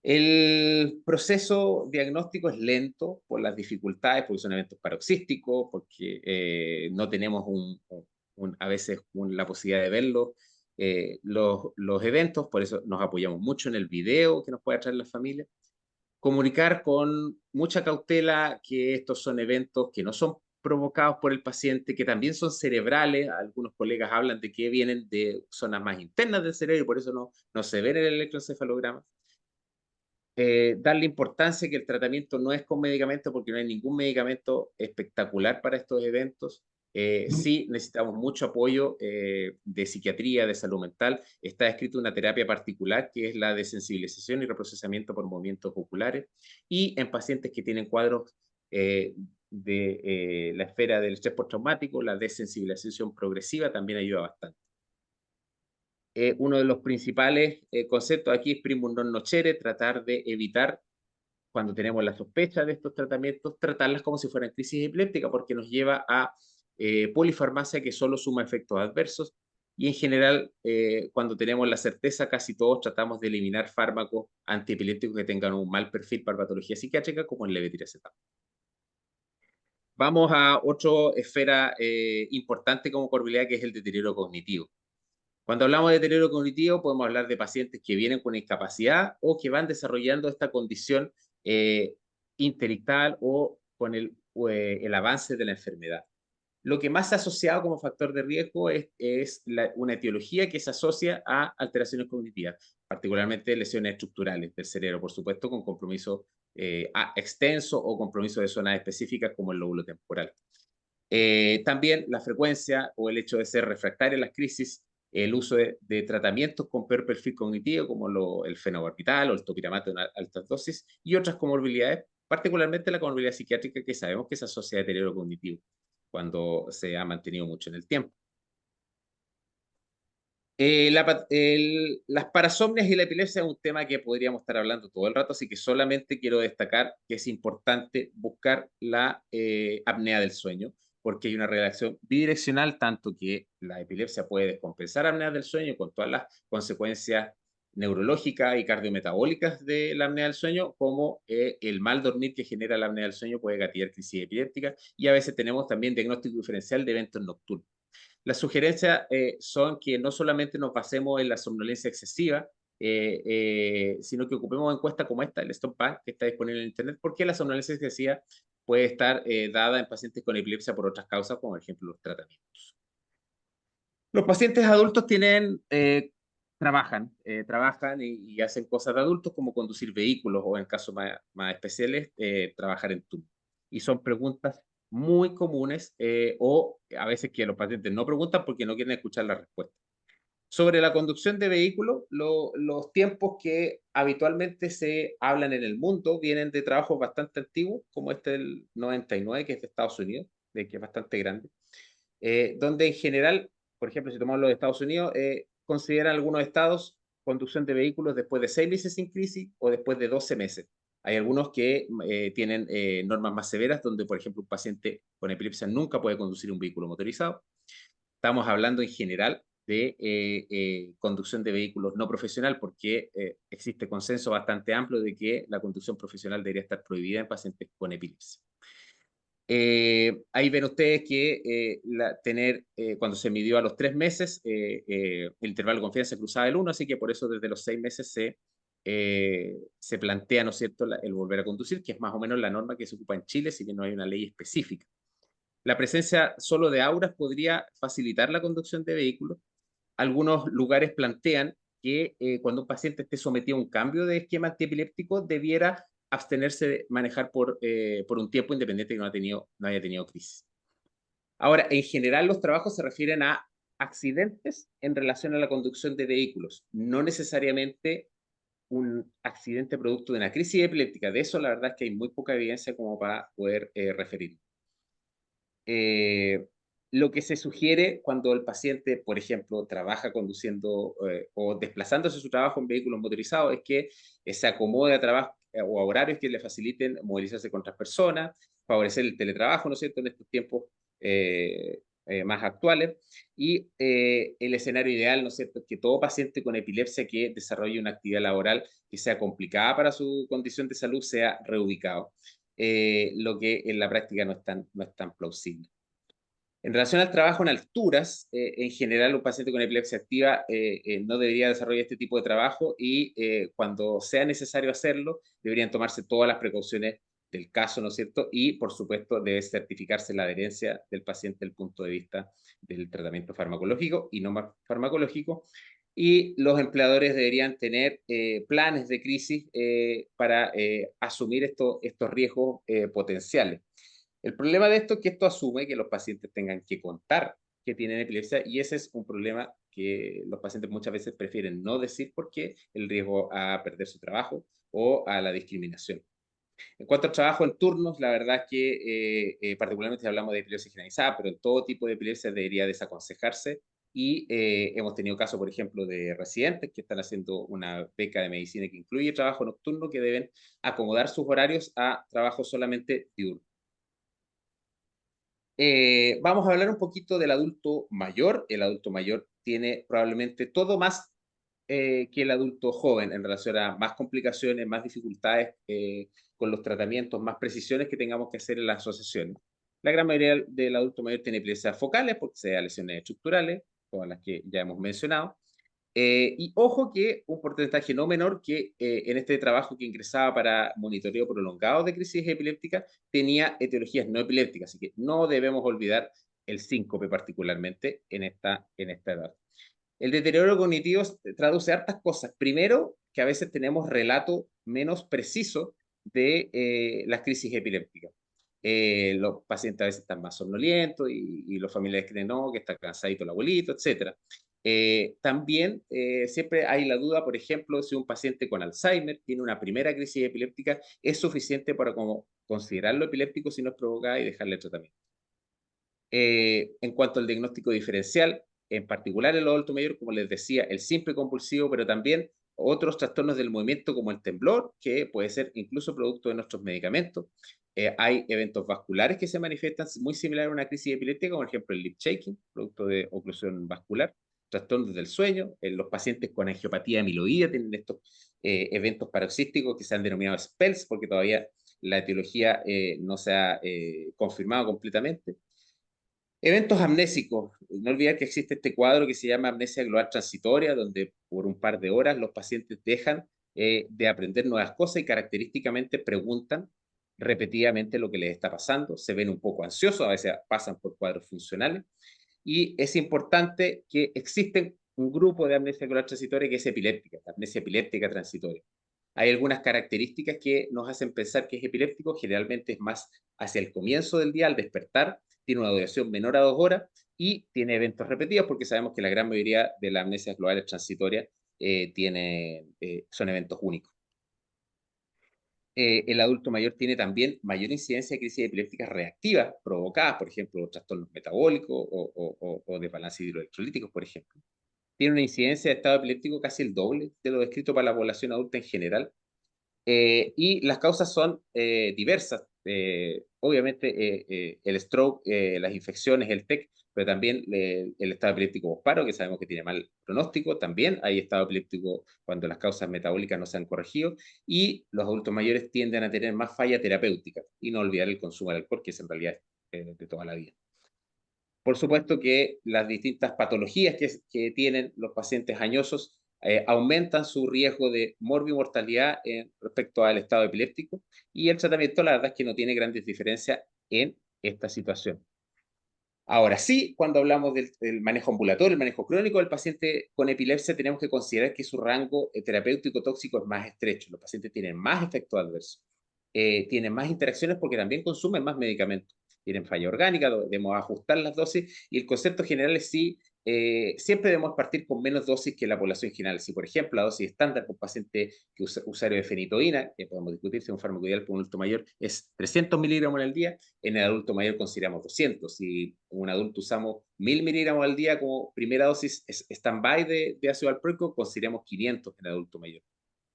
El proceso diagnóstico es lento por las dificultades, porque son eventos paroxísticos, porque no tenemos a veces la posibilidad de verlos. Los eventos, por eso nos apoyamos mucho en el video que nos puede traer la familia. Comunicar con mucha cautela que estos son eventos que no son provocados por el paciente, que también son cerebrales. Algunos colegas hablan de que vienen de zonas más internas del cerebro y por eso no se ven en el electroencefalograma. Darle importancia que el tratamiento no es con medicamento porque no hay ningún medicamento espectacular para estos eventos. Sí necesitamos mucho apoyo de psiquiatría, de salud mental. Está escrito una terapia particular que es la de sensibilización y reprocesamiento por movimientos oculares. Y en pacientes que tienen cuadros de la esfera del estrés postraumático, la desensibilización progresiva también ayuda bastante. Uno de los principales conceptos aquí es primum non nocere, tratar de evitar, cuando tenemos la sospecha de estos tratamientos, tratarlas como si fueran crisis epilépticas, porque nos lleva a polifarmacia que solo suma efectos adversos. Y en general, cuando tenemos la certeza, casi todos tratamos de eliminar fármacos antiepilépticos que tengan un mal perfil para patología psiquiátrica, como el levetiracetam. Vamos a otra esfera importante como comorbilidad, que es el deterioro cognitivo. Cuando hablamos de deterioro cognitivo, podemos hablar de pacientes que vienen con incapacidad o que van desarrollando esta condición interictal o con el avance de la enfermedad. Lo que más se ha asociado como factor de riesgo es una etiología que se asocia a alteraciones cognitivas, particularmente lesiones estructurales del cerebro, por supuesto, con compromiso extenso o compromiso de zonas específicas como el lóbulo temporal. También la frecuencia o el hecho de ser refractaria a las crisis, el uso de tratamientos con peor perfil cognitivo, como el fenobarbital o el topiramato en altas dosis, y otras comorbilidades, particularmente la comorbilidad psiquiátrica, que sabemos que se asocia a deterioro cognitivo cuando se ha mantenido mucho en el tiempo. Las parasomnias y la epilepsia es un tema que podríamos estar hablando todo el rato, así que solamente quiero destacar que es importante buscar la apnea del sueño, porque hay una relación bidireccional, tanto que la epilepsia puede descompensar apnea del sueño con todas las consecuencias neurológicas y cardiometabólicas de la apnea del sueño, como el mal dormir que genera la apnea del sueño puede gatillar crisis epilépticas, y a veces tenemos también diagnóstico diferencial de eventos nocturnos. Las sugerencias son que no solamente nos basemos en la somnolencia excesiva, sino que ocupemos encuestas como esta, el Stop Bank, que está disponible en Internet, porque la somnolencia excesiva puede estar dada en pacientes con epilepsia por otras causas, como por ejemplo los tratamientos. Los pacientes adultos trabajan y hacen cosas de adultos como conducir vehículos o en casos más especiales, trabajar en turno. Y son preguntas muy comunes o a veces que los pacientes no preguntan porque no quieren escuchar la respuesta. Sobre la conducción de vehículos, los tiempos que habitualmente se hablan en el mundo vienen de trabajos bastante antiguos, como este del 99, que es de Estados Unidos, que es bastante grande, donde en general, por ejemplo, si tomamos los de Estados Unidos, consideran algunos estados conducción de vehículos después de 6 meses sin crisis o después de 12 meses. Hay algunos que tienen normas más severas, donde, por ejemplo, un paciente con epilepsia nunca puede conducir un vehículo motorizado. Estamos hablando en general de conducción de vehículos no profesional, porque existe consenso bastante amplio de que la conducción profesional debería estar prohibida en pacientes con epilepsia. Ahí ven ustedes que cuando se midió a los 3 meses, el intervalo de confianza cruzaba el 1, así que por eso desde los 6 meses se plantea, ¿no es cierto?, el volver a conducir, que es más o menos la norma que se ocupa en Chile, si bien no hay una ley específica. La presencia solo de auras podría facilitar la conducción de vehículos. Algunos lugares plantean que cuando un paciente esté sometido a un cambio de esquema antiepiléptico, debiera abstenerse de manejar por un tiempo independiente que no haya tenido crisis. Ahora, en general, los trabajos se refieren a accidentes en relación a la conducción de vehículos, no necesariamente un accidente producto de una crisis epiléptica. De eso, la verdad es que hay muy poca evidencia como para poder referir. Lo que se sugiere cuando el paciente, por ejemplo, trabaja conduciendo o desplazándose su trabajo en vehículos motorizados es que se acomode a trabajo o a horarios que le faciliten movilizarse con otras personas, favorecer el teletrabajo, ¿no es cierto?, en estos tiempos más actuales. Y el escenario ideal, ¿no es cierto?, es que todo paciente con epilepsia que desarrolle una actividad laboral que sea complicada para su condición de salud sea reubicado, lo que en la práctica no es tan plausible. En relación al trabajo en alturas, en general un paciente con epilepsia activa no debería desarrollar este tipo de trabajo y cuando sea necesario hacerlo, deberían tomarse todas las precauciones del caso, ¿no es cierto? Y, por supuesto, debe certificarse la adherencia del paciente desde el punto de vista del tratamiento farmacológico y no farmacológico. Y los empleadores deberían tener planes de crisis para asumir estos riesgos potenciales. El problema de esto es que esto asume que los pacientes tengan que contar que tienen epilepsia y ese es un problema que los pacientes muchas veces prefieren no decir porque el riesgo a perder su trabajo o a la discriminación. En cuanto al trabajo en turnos, la verdad es que particularmente si hablamos de epilepsia generalizada, pero en todo tipo de epilepsia debería desaconsejarse y hemos tenido casos, por ejemplo, de residentes que están haciendo una beca de medicina que incluye trabajo nocturno que deben acomodar sus horarios a trabajo solamente diurno. Vamos a hablar un poquito del adulto mayor. El adulto mayor tiene probablemente todo más que el adulto joven en relación a más complicaciones, más dificultades con los tratamientos, más precisiones que tengamos que hacer en las asociaciones. La gran mayoría del adulto mayor tiene epilepsias focales, porque sea lesiones estructurales, todas las que ya hemos mencionado. Y ojo que un porcentaje no menor que en este trabajo que ingresaba para monitoreo prolongado de crisis epiléptica tenía etiologías no epilépticas, así que no debemos olvidar el síncope particularmente en esta edad. El deterioro cognitivo traduce hartas cosas. Primero, que a veces tenemos relato menos preciso de las crisis epilépticas. Los pacientes a veces están más somnolientos y los familiares creen no, que está cansadito el abuelito, etc. También siempre hay la duda, por ejemplo, si un paciente con Alzheimer tiene una primera crisis epiléptica, es suficiente para considerarlo epiléptico si no es provocada y dejarle el tratamiento. En cuanto al diagnóstico diferencial, en particular en los adultos mayores, como les decía, el simple compulsivo, pero también otros trastornos del movimiento como el temblor, que puede ser incluso producto de nuestros medicamentos. Hay eventos vasculares que se manifiestan muy similar a una crisis epiléptica, como por ejemplo el lip shaking, producto de oclusión vascular, trastornos del sueño. Los pacientes con angiopatía amiloidea tienen estos eventos paroxísticos que se han denominado SPELS, porque todavía la etiología no se ha confirmado completamente. Eventos amnésicos. No olvidar que existe este cuadro que se llama amnesia global transitoria, donde por un par de horas los pacientes dejan de aprender nuevas cosas y característicamente preguntan repetidamente lo que les está pasando, se ven un poco ansiosos, a veces pasan por cuadros funcionales, y es importante que existe un grupo de amnesia global transitoria que es epiléptica, la amnesia epiléptica transitoria. Hay algunas características que nos hacen pensar que es epiléptico, generalmente es más hacia el comienzo del día, al despertar, tiene una duración menor a 2 horas y tiene eventos repetidos, porque sabemos que la gran mayoría de las amnesias globales transitorias son eventos únicos. El adulto mayor tiene también mayor incidencia de crisis epilépticas reactivas provocadas, por ejemplo, trastornos metabólicos o desbalance hidroelectrolíticos, por ejemplo. Tiene una incidencia de estado epiléptico casi el doble de lo descrito para la población adulta en general. Y las causas son diversas. Obviamente, el stroke, las infecciones, el TEC, pero también el estado epiléptico posparo, que sabemos que tiene mal pronóstico. También hay estado epiléptico cuando las causas metabólicas no se han corregido. Y los adultos mayores tienden a tener más falla terapéutica. Y no olvidar el consumo de alcohol, que es en realidad de toda la vida. Por supuesto que las distintas patologías que tienen los pacientes añosos aumentan su riesgo de morbimortalidad respecto al estado epiléptico y el tratamiento, la verdad es que no tiene grandes diferencias en esta situación. Ahora sí, cuando hablamos del manejo ambulatorio, el manejo crónico del paciente con epilepsia, tenemos que considerar que su rango terapéutico tóxico es más estrecho. Los pacientes tienen más efectos adversos, tienen más interacciones porque también consumen más medicamentos, tienen falla orgánica, debemos ajustar las dosis y el concepto general es sí, siempre debemos partir con menos dosis que la población general. Si, por ejemplo, la dosis estándar por un paciente que usa usuario de fenitoína, que podemos discutir si es un fármaco ideal para un adulto mayor, es 300 miligramos al día, en el adulto mayor consideramos 200. Si un adulto usamos 1000 miligramos al día como primera dosis stand-by de ácido valproico, consideramos 500 en el adulto mayor.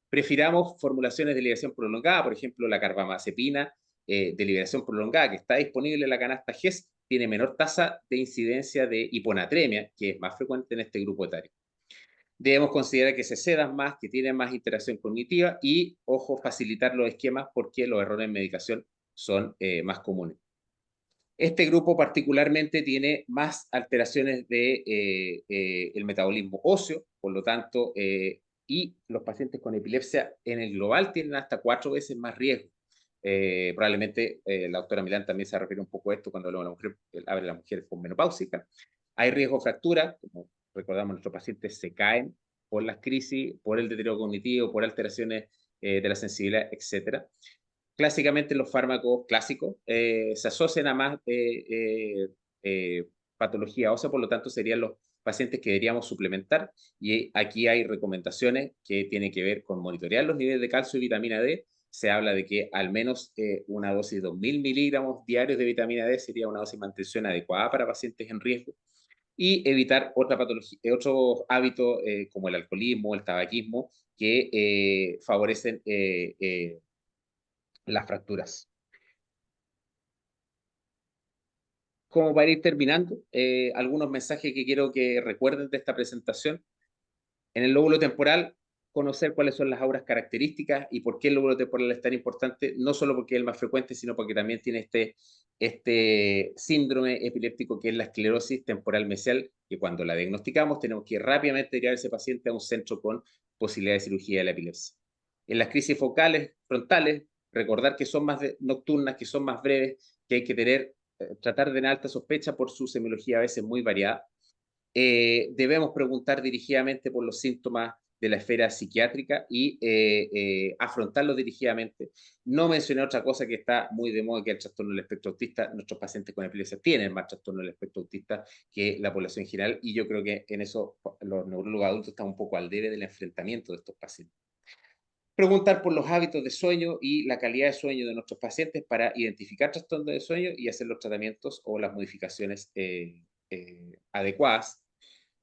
Prefiramos formulaciones de liberación prolongada, por ejemplo, la carbamazepina de liberación prolongada, que está disponible en la canasta GES, tiene menor tasa de incidencia de hiponatremia, que es más frecuente en este grupo etario. Debemos considerar que se sedan más, que tienen más interacción cognitiva y, ojo, facilitar los esquemas porque los errores en medicación son más comunes. Este grupo particularmente tiene más alteraciones de el metabolismo óseo, por lo tanto, y los pacientes con epilepsia en el global tienen hasta 4 veces más riesgo. Probablemente la doctora Milán también se refiere un poco a esto cuando habla de la mujer menopáusica. Hay riesgo de fractura, como recordamos, nuestros pacientes se caen por las crisis, por el deterioro cognitivo, por alteraciones de la sensibilidad, etcétera. Clásicamente los fármacos clásicos se asocian a más patología ósea, por lo tanto serían los pacientes que deberíamos suplementar, y aquí hay recomendaciones que tienen que ver con monitorear los niveles de calcio y vitamina D. Se habla de que al menos una dosis de 2.000 miligramos diarios de vitamina D sería una dosis de mantención adecuada para pacientes en riesgo, y evitar otra patología, otros hábitos como el alcoholismo, el tabaquismo, que favorecen las fracturas. Como para ir terminando, algunos mensajes que quiero que recuerden de esta presentación. En el lóbulo temporal, conocer cuáles son las auras características y por qué el lóbulo temporal es tan importante, no solo porque es el más frecuente, sino porque también tiene este síndrome epiléptico que es la esclerosis temporal mesial, que cuando la diagnosticamos tenemos que rápidamente llevar a ese paciente a un centro con posibilidad de cirugía de la epilepsia. En las crisis focales, frontales, recordar que son más nocturnas, que son más breves, que hay que tratar de tener alta sospecha por su semiología a veces muy variada. Debemos preguntar dirigidamente por los síntomas de la esfera psiquiátrica y afrontarlos dirigidamente. No mencioné otra cosa que está muy de moda, que es el trastorno del espectro autista. Nuestros pacientes con epilepsia tienen más trastorno del espectro autista que la población en general, y yo creo que en eso los neurólogos adultos están un poco al debe del enfrentamiento de estos pacientes. Preguntar por los hábitos de sueño y la calidad de sueño de nuestros pacientes para identificar trastornos de sueño y hacer los tratamientos o las modificaciones adecuadas.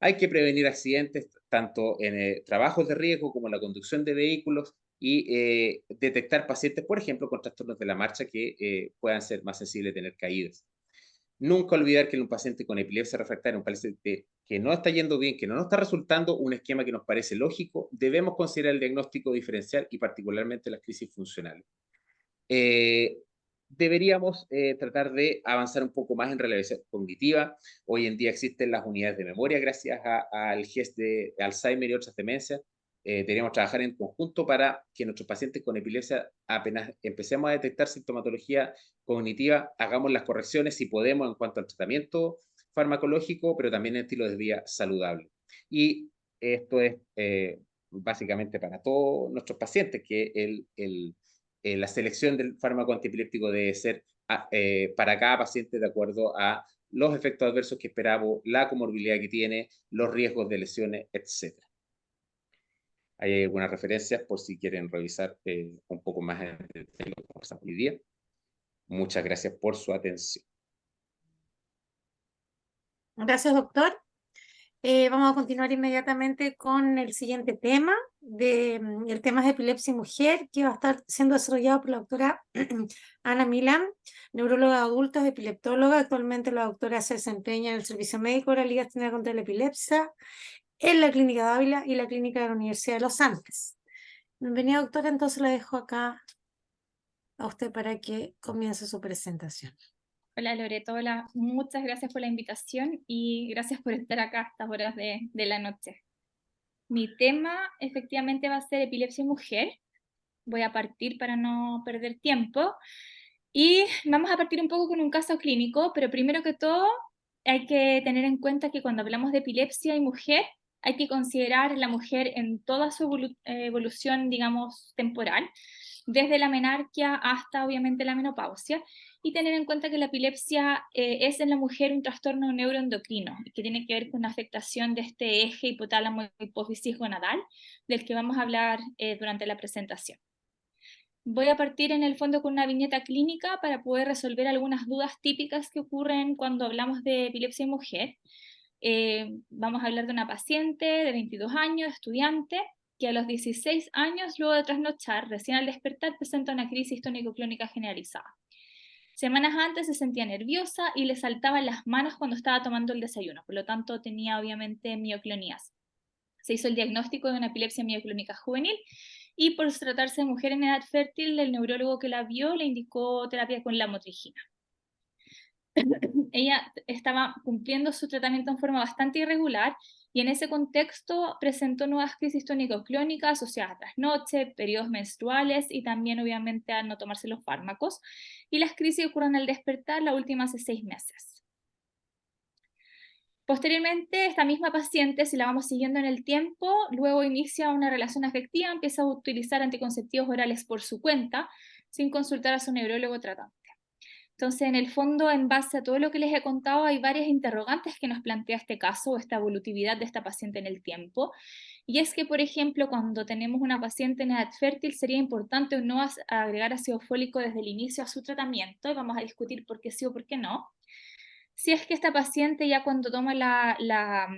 Hay que prevenir accidentes tanto en trabajos de riesgo como en la conducción de vehículos, y detectar pacientes, por ejemplo, con trastornos de la marcha que puedan ser más sensibles a tener caídas. Nunca olvidar que en un paciente con epilepsia refractaria, un paciente que no está yendo bien, que no nos está resultando un esquema que nos parece lógico, debemos considerar el diagnóstico diferencial y particularmente las crisis funcionales. Eh, Deberíamos tratar de avanzar un poco más en relevancia cognitiva. Hoy en día existen las unidades de memoria gracias al GES de Alzheimer y otras demencias. Deberíamos trabajar en conjunto para que nuestros pacientes con epilepsia, apenas empecemos a detectar sintomatología cognitiva, hagamos las correcciones si podemos en cuanto al tratamiento farmacológico, pero también en estilo de vida saludable. Y esto es básicamente para todos nuestros pacientes, que la selección del fármaco antiepiléptico debe ser para cada paciente de acuerdo a los efectos adversos que esperamos, la comorbilidad que tiene, los riesgos de lesiones, etc. Hay algunas referencias por si quieren revisar un poco más en detalle lo que conversamos hoy día. Muchas gracias por su atención. Gracias, doctor. Vamos a continuar inmediatamente con el siguiente tema. El tema es epilepsia y mujer, que va a estar siendo desarrollado por la doctora Ana Milán, neuróloga de adultos, epileptóloga. Actualmente la doctora se desempeña en el servicio médico de la Liga Extendida contra la Epilepsia, en la Clínica de Ávila y la Clínica de la Universidad de los Andes. Bienvenida, doctora. Entonces la dejo acá a usted para que comience su presentación. Hola Loreto, hola, muchas gracias por la invitación y gracias por estar acá a estas horas de la noche. Mi tema efectivamente va a ser epilepsia en mujer. Voy a partir para no perder tiempo y vamos a partir un poco con un caso clínico, pero primero que todo hay que tener en cuenta que cuando hablamos de epilepsia y mujer hay que considerar la mujer en toda su evolución, digamos, temporal, desde la menarquia hasta obviamente la menopausia, y tener en cuenta que la epilepsia es en la mujer un trastorno neuroendocrino que tiene que ver con la afectación de este eje hipotálamo hipófisis gonadal del que vamos a hablar durante la presentación. Voy a partir en el fondo con una viñeta clínica para poder resolver algunas dudas típicas que ocurren cuando hablamos de epilepsia en mujer. Vamos a hablar de una paciente de 22 años, estudiante, que a los 16 años, luego de trasnochar, recién al despertar, presenta una crisis tónico-clónica generalizada. Semanas antes se sentía nerviosa y le saltaban las manos cuando estaba tomando el desayuno, por lo tanto tenía obviamente mioclonias. Se hizo el diagnóstico de una epilepsia mioclónica juvenil y por tratarse de mujer en edad fértil, el neurólogo que la vio le indicó terapia con lamotrigina. Ella estaba cumpliendo su tratamiento en forma bastante irregular y en ese contexto presentó nuevas crisis tónico-clónicas asociadas a trasnoche, periodos menstruales y también obviamente al no tomarse los fármacos. Y las crisis ocurren al despertar, la última hace 6 meses. Posteriormente, esta misma paciente, si la vamos siguiendo en el tiempo, luego inicia una relación afectiva, empieza a utilizar anticonceptivos orales por su cuenta, sin consultar a su neurólogo tratante. Entonces, en el fondo, en base a todo lo que les he contado, hay varias interrogantes que nos plantea este caso, o esta evolutividad de esta paciente en el tiempo. Y es que, por ejemplo, cuando tenemos una paciente en edad fértil, sería importante o no agregar ácido fólico desde el inicio a su tratamiento, y vamos a discutir por qué sí o por qué no. Si es que esta paciente ya cuando toma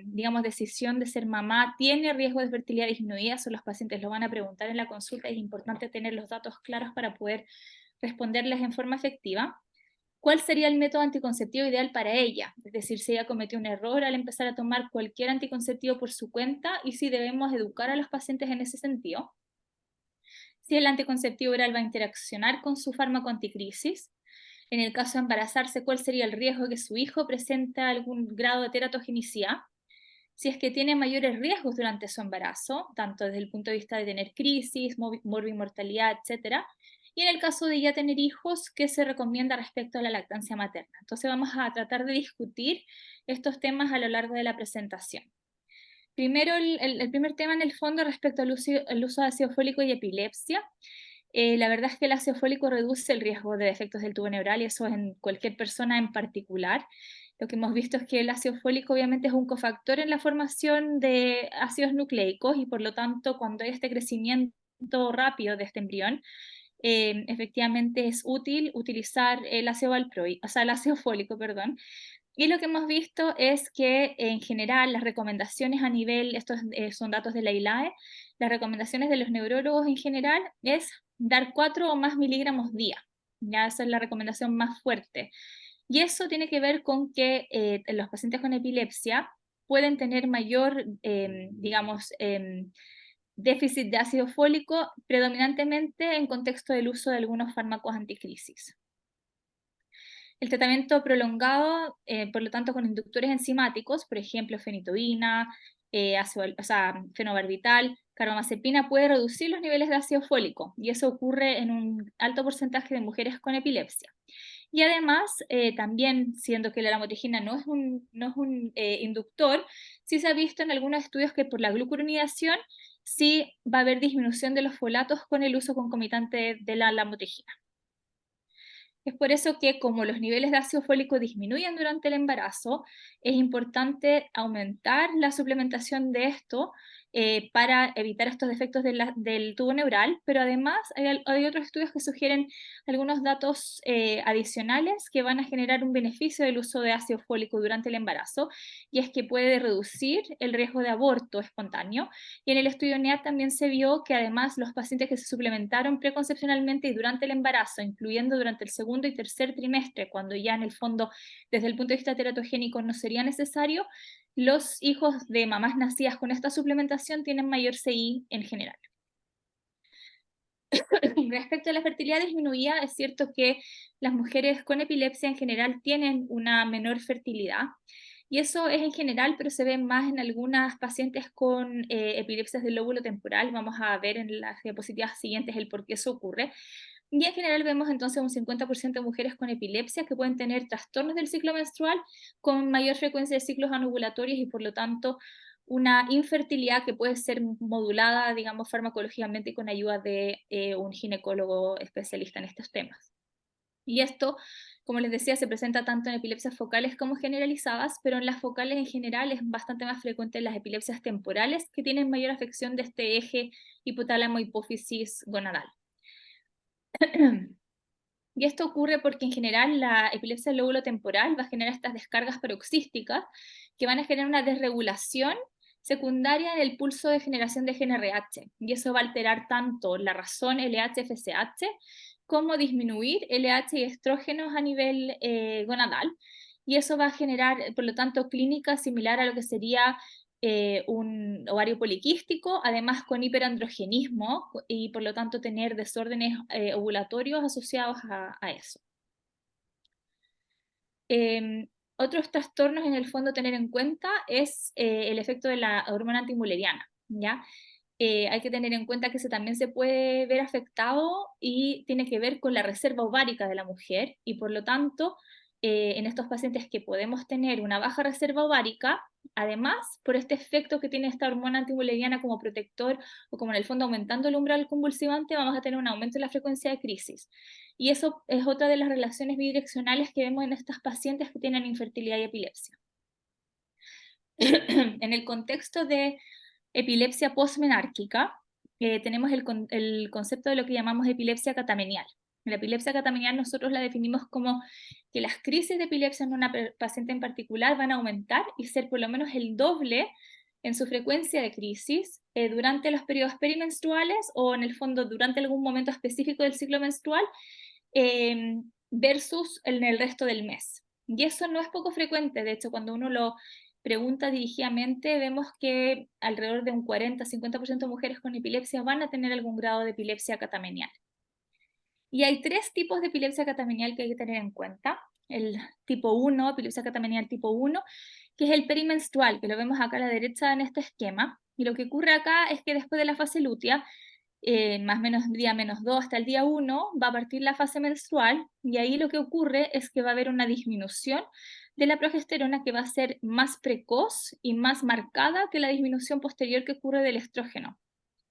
digamos, decisión de ser mamá, tiene riesgo de fertilidad disminuida, eso los pacientes lo van a preguntar en la consulta, y es importante tener los datos claros para poder responderles en forma efectiva. ¿Cuál sería el método anticonceptivo ideal para ella? Es decir, si ella cometió un error al empezar a tomar cualquier anticonceptivo por su cuenta y si debemos educar a los pacientes en ese sentido. Si el anticonceptivo oral va a interaccionar con su fármaco anticrisis. En el caso de embarazarse, ¿cuál sería el riesgo de que su hijo presente algún grado de teratogenicidad? Si es que tiene mayores riesgos durante su embarazo, tanto desde el punto de vista de tener crisis, morbimortalidad, etc. Y en el caso de ya tener hijos, ¿qué se recomienda respecto a la lactancia materna? Entonces vamos a tratar de discutir estos temas a lo largo de la presentación. Primero, el primer tema en el fondo respecto al uso de ácido fólico y epilepsia. La verdad es que el ácido fólico reduce el riesgo de defectos del tubo neural y eso en cualquier persona en particular. Lo que hemos visto es que el ácido fólico obviamente es un cofactor en la formación de ácidos nucleicos y por lo tanto cuando hay este crecimiento rápido de este embrión, efectivamente es útil utilizar el ácido valproico, o sea, el ácido fólico, perdón. Y lo que hemos visto es que en general las recomendaciones a nivel, estos son datos de la ILAE, las recomendaciones de los neurólogos en general es dar 4 o más miligramos día. Ya esa es la recomendación más fuerte. Y eso tiene que ver con que los pacientes con epilepsia pueden tener mayor, digamos, déficit de ácido fólico, predominantemente en contexto del uso de algunos fármacos anticrisis. El tratamiento prolongado, por lo tanto, con inductores enzimáticos, por ejemplo, fenitoína, fenobarbital, carbamazepina, puede reducir los niveles de ácido fólico, y eso ocurre en un alto porcentaje de mujeres con epilepsia. Y además, también, siendo que la lamotrigina no es un inductor, sí se ha visto en algunos estudios que por la glucuronidación sí va a haber disminución de los folatos con el uso concomitante de la lamotrigina. Es por eso que como los niveles de ácido fólico disminuyen durante el embarazo, es importante aumentar la suplementación de esto para evitar estos defectos del tubo neural, pero además hay otros estudios que sugieren algunos datos adicionales que van a generar un beneficio del uso de ácido fólico durante el embarazo, y es que puede reducir el riesgo de aborto espontáneo, y en el estudio NEAT también se vio que además los pacientes que se suplementaron preconcepcionalmente y durante el embarazo, incluyendo durante el segundo y tercer trimestre, cuando ya en el fondo desde el punto de vista teratogénico no sería necesario, los hijos de mamás nacidas con esta suplementación tienen mayor CI en general. Respecto a la fertilidad disminuida, es cierto que las mujeres con epilepsia en general tienen una menor fertilidad, y eso es en general, pero se ve más en algunas pacientes con epilepsias del lóbulo temporal. Vamos a ver en las diapositivas siguientes el por qué eso ocurre. Y en general vemos entonces un 50% de mujeres con epilepsia que pueden tener trastornos del ciclo menstrual con mayor frecuencia de ciclos anovulatorios y por lo tanto una infertilidad que puede ser modulada, digamos, farmacológicamente con ayuda de un ginecólogo especialista en estos temas. Y esto, como les decía, se presenta tanto en epilepsias focales como generalizadas, pero en las focales en general es bastante más frecuente en las epilepsias temporales que tienen mayor afección de este eje hipotálamo-hipófisis gonadal. Y esto ocurre porque en general la epilepsia del lóbulo temporal va a generar estas descargas paroxísticas que van a generar una desregulación secundaria en el pulso de generación de GnRH, y eso va a alterar tanto la razón LH-FSH como disminuir LH y estrógenos a nivel gonadal, y eso va a generar, por lo tanto, clínica similar a lo que sería un ovario poliquístico, además con hiperandrogenismo, y por lo tanto tener desórdenes ovulatorios asociados a eso. Otros trastornos en el fondo a tener en cuenta es el efecto de la hormona antimuleriana, ¿ya? Hay que tener en cuenta que ese también se puede ver afectado y tiene que ver con la reserva ovárica de la mujer, y por lo tanto, en estos pacientes que podemos tener una baja reserva ovárica, además, por este efecto que tiene esta hormona antimuleriana como protector, o como en el fondo aumentando el umbral convulsivante, vamos a tener un aumento en la frecuencia de crisis. Y eso es otra de las relaciones bidireccionales que vemos en estas pacientes que tienen infertilidad y epilepsia. En el contexto de epilepsia postmenárquica, tenemos el concepto de lo que llamamos epilepsia catamenial. La epilepsia catamenial nosotros la definimos como que las crisis de epilepsia en una paciente en particular van a aumentar y ser por lo menos el doble en su frecuencia de crisis durante los periodos perimenstruales, o en el fondo durante algún momento específico del ciclo menstrual, versus en el resto del mes. Y eso no es poco frecuente. De hecho, cuando uno lo pregunta dirigidamente, vemos que alrededor de un 40-50% de mujeres con epilepsia van a tener algún grado de epilepsia catamenial. Y hay 3 tipos de epilepsia catamenial que hay que tener en cuenta. El tipo 1, epilepsia catamenial tipo 1, que es el perimenstrual, que lo vemos acá a la derecha en este esquema. Y lo que ocurre acá es que después de la fase lútea, más o menos día -2 hasta el día 1, va a partir la fase menstrual, y ahí lo que ocurre es que va a haber una disminución de la progesterona que va a ser más precoz y más marcada que la disminución posterior que ocurre del estrógeno.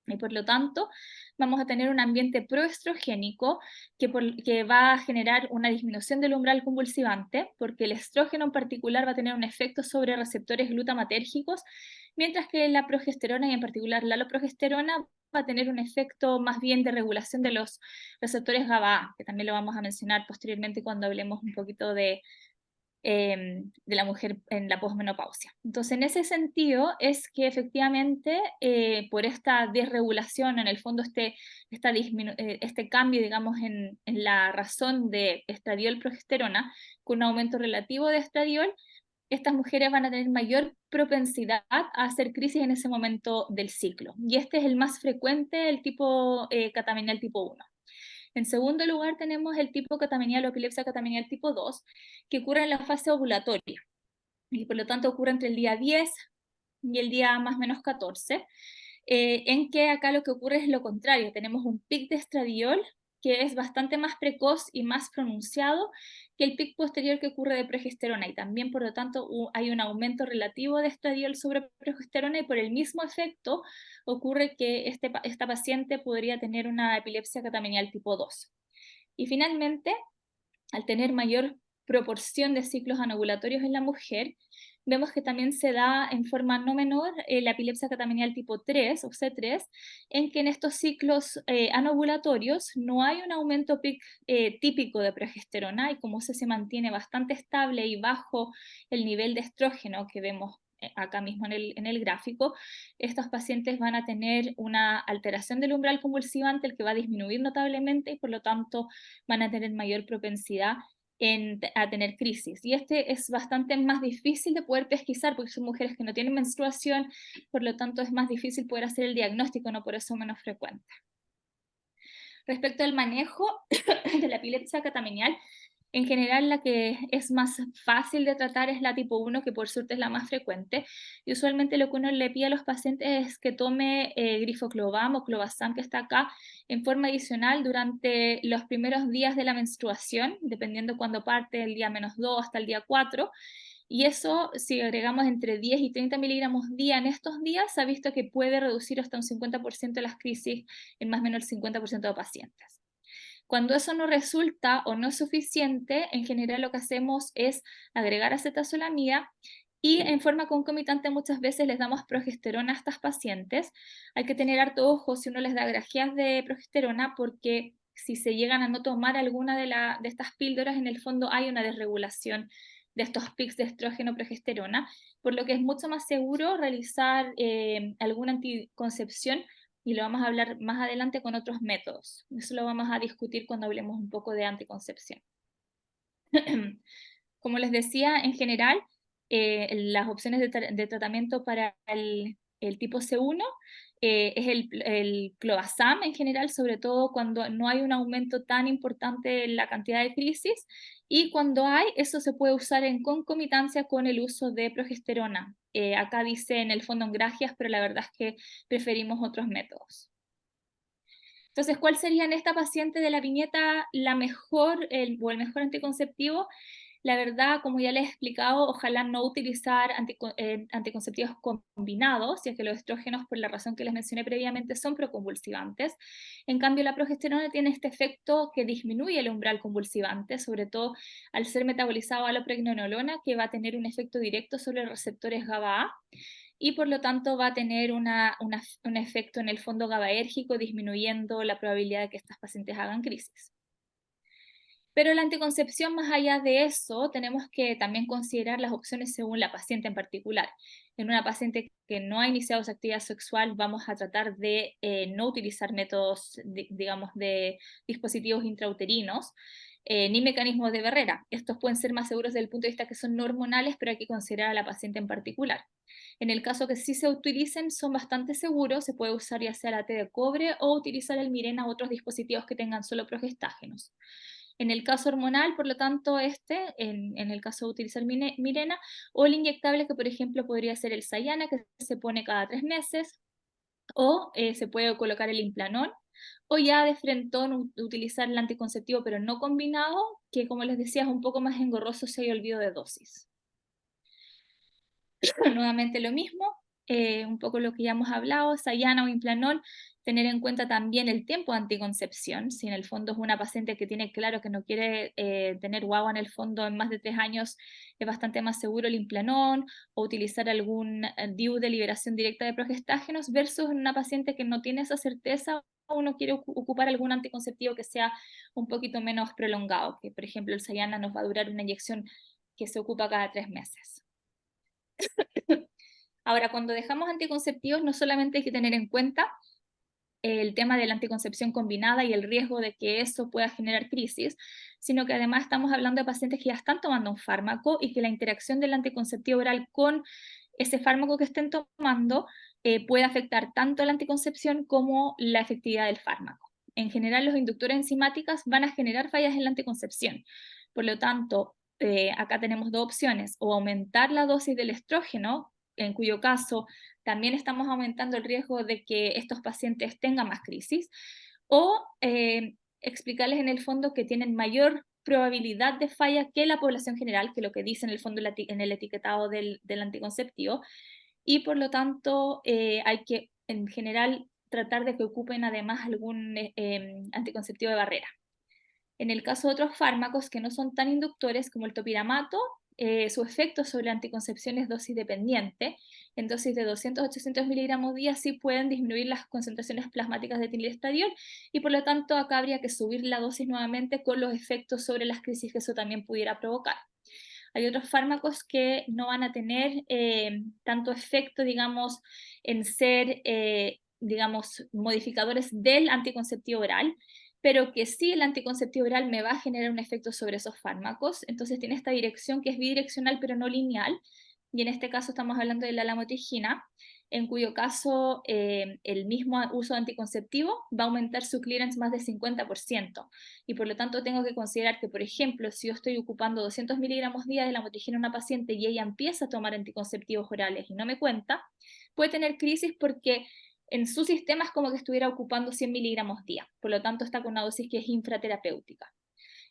Y por lo tanto, vamos a tener un ambiente proestrogénico que va a generar una disminución del umbral convulsivante, porque el estrógeno en particular va a tener un efecto sobre receptores glutamatérgicos, mientras que la progesterona, y en particular la aloprogesterona, va a tener un efecto más bien de regulación de los receptores GABA, que también lo vamos a mencionar posteriormente cuando hablemos un poquito de la mujer en la posmenopausia. Entonces, en ese sentido, es que efectivamente, por esta desregulación, en el fondo este cambio, digamos, en la razón de estradiol-progesterona, con un aumento relativo de estradiol, estas mujeres van a tener mayor propensidad a hacer crisis en ese momento del ciclo. Y este es el más frecuente, el tipo catamenial tipo 1. En segundo lugar, tenemos el tipo catamenial o epilepsia catamenial tipo 2, que ocurre en la fase ovulatoria, y por lo tanto ocurre entre el día 10 y el día más o menos 14, en que acá lo que ocurre es lo contrario. Tenemos un pic de estradiol que es bastante más precoz y más pronunciado que el pic posterior que ocurre de progesterona, y también por lo tanto hay un aumento relativo de estradiol sobre progesterona, y por el mismo efecto ocurre que esta paciente podría tener una epilepsia catamenial tipo 2. Y finalmente, al tener mayor proporción de ciclos anovulatorios en la mujer, vemos que también se da en forma no menor la epilepsia catamenial tipo 3 o C3, en que en estos ciclos anovulatorios no hay un aumento típico de progesterona, y como se mantiene bastante estable y bajo el nivel de estrógeno que vemos acá mismo en el gráfico, estos pacientes van a tener una alteración del umbral convulsivante, el que va a disminuir notablemente, y por lo tanto van a tener mayor propensidad a tener crisis. Y este es bastante más difícil de poder pesquisar, porque son mujeres que no tienen menstruación, por lo tanto es más difícil poder hacer el diagnóstico, no por eso menos frecuente. Respecto al manejo de la epilepsia catamenial, en general la que es más fácil de tratar es la tipo 1, que por suerte es la más frecuente, y usualmente lo que uno le pide a los pacientes es que tome grifoclobam o clobazam, que está acá, en forma adicional durante los primeros días de la menstruación, dependiendo cuando parte, el día -2 hasta el día 4, y eso, si agregamos entre 10 y 30 miligramos día en estos días, se ha visto que puede reducir hasta un 50% las crisis en más o menos el 50% de pacientes. Cuando eso no resulta o no es suficiente, en general lo que hacemos es agregar acetazolamida, y en forma concomitante muchas veces les damos progesterona a estas pacientes. Hay que tener harto ojo si uno les da grajeas de progesterona, porque si se llegan a no tomar alguna de estas píldoras, en el fondo hay una desregulación estos pics de estrógeno progesterona, por lo que es mucho más seguro realizar alguna anticoncepción, y lo vamos a hablar más adelante con otros métodos. Eso lo vamos a discutir cuando hablemos un poco de anticoncepción. Como les decía, en general, las opciones de tratamiento para el tipo C1 es el clobazam en general, sobre todo cuando no hay un aumento tan importante en la cantidad de crisis, y cuando hay, eso se puede usar en concomitancia con el uso de progesterona. Acá dice en el fondo en gracias, pero la verdad es que preferimos otros métodos. Entonces, ¿cuál sería en esta paciente de la viñeta o el mejor anticonceptivo? La verdad, como ya les he explicado, ojalá no utilizar anticonceptivos combinados, ya que los estrógenos, por la razón que les mencioné previamente, son proconvulsivantes. En cambio, la progesterona tiene este efecto que disminuye el umbral convulsivante, sobre todo al ser metabolizado a la pregnenolona, que va a tener un efecto directo sobre los receptores GABA-A, y por lo tanto va a tener un efecto en el fondo GABAérgico, disminuyendo la probabilidad de que estas pacientes hagan crisis. Pero la anticoncepción, más allá de eso, tenemos que también considerar las opciones según la paciente en particular. En una paciente que no ha iniciado su actividad sexual, vamos a tratar de no utilizar métodos, digamos, de dispositivos intrauterinos, ni mecanismos de barrera. Estos pueden ser más seguros desde el punto de vista que son no hormonales, pero hay que considerar a la paciente en particular. En el caso que sí se utilicen, son bastante seguros, se puede usar ya sea la T de cobre o utilizar el Mirena u otros dispositivos que tengan solo progestágenos. En el caso hormonal, por lo tanto, en el caso de utilizar Mirena, o el inyectable, que por ejemplo podría ser el Sayana, que se pone cada 3 meses, o se puede colocar el Implanón, o ya de frentón utilizar el anticonceptivo, pero no combinado, que como les decía es un poco más engorroso si hay olvido de dosis. Nuevamente lo mismo, un poco lo que ya hemos hablado, Sayana o Implanol, tener en cuenta también el tiempo de anticoncepción. Si en el fondo es una paciente que tiene claro que no quiere tener guagua en el fondo en más de 3 años, es bastante más seguro el Implanol, o utilizar algún DIU de liberación directa de progestágenos, versus una paciente que no tiene esa certeza o uno quiere ocupar algún anticonceptivo que sea un poquito menos prolongado, que por ejemplo el Sayana nos va a durar una inyección que se ocupa cada 3 meses. Ahora, cuando dejamos anticonceptivos, no solamente hay que tener en cuenta el tema de la anticoncepción combinada y el riesgo de que eso pueda generar crisis, sino que además estamos hablando de pacientes que ya están tomando un fármaco y que la interacción del anticonceptivo oral con ese fármaco que estén tomando puede afectar tanto la anticoncepción como la efectividad del fármaco. En general, los inductores enzimáticos van a generar fallas en la anticoncepción. Por lo tanto, acá tenemos dos opciones: o aumentar la dosis del estrógeno, en cuyo caso también estamos aumentando el riesgo de que estos pacientes tengan más crisis, o explicarles en el fondo que tienen mayor probabilidad de falla que la población general, que lo que dice en el fondo en el etiquetado del anticonceptivo, y por lo tanto hay que en general tratar de que ocupen además algún anticonceptivo de barrera. En el caso de otros fármacos que no son tan inductores como el topiramato, su efecto sobre la anticoncepción es dosis dependiente. En dosis de 200 a 800 miligramos día sí pueden disminuir las concentraciones plasmáticas de etilestadiol, y por lo tanto acá habría que subir la dosis nuevamente con los efectos sobre las crisis que eso también pudiera provocar. Hay otros fármacos que no van a tener tanto efecto, digamos, en ser, digamos, modificadores del anticonceptivo oral, pero que sí el anticonceptivo oral me va a generar un efecto sobre esos fármacos. Entonces tiene esta dirección que es bidireccional pero no lineal, y en este caso estamos hablando de la lamotrigina, en cuyo caso el mismo uso de anticonceptivo va a aumentar su clearance más de 50%, y por lo tanto tengo que considerar que, por ejemplo, si yo estoy ocupando 200 miligramos día de lamotrigina en una paciente y ella empieza a tomar anticonceptivos orales y no me cuenta, puede tener crisis porque en su sistema es como que estuviera ocupando 100 miligramos día, por lo tanto está con una dosis que es infraterapéutica.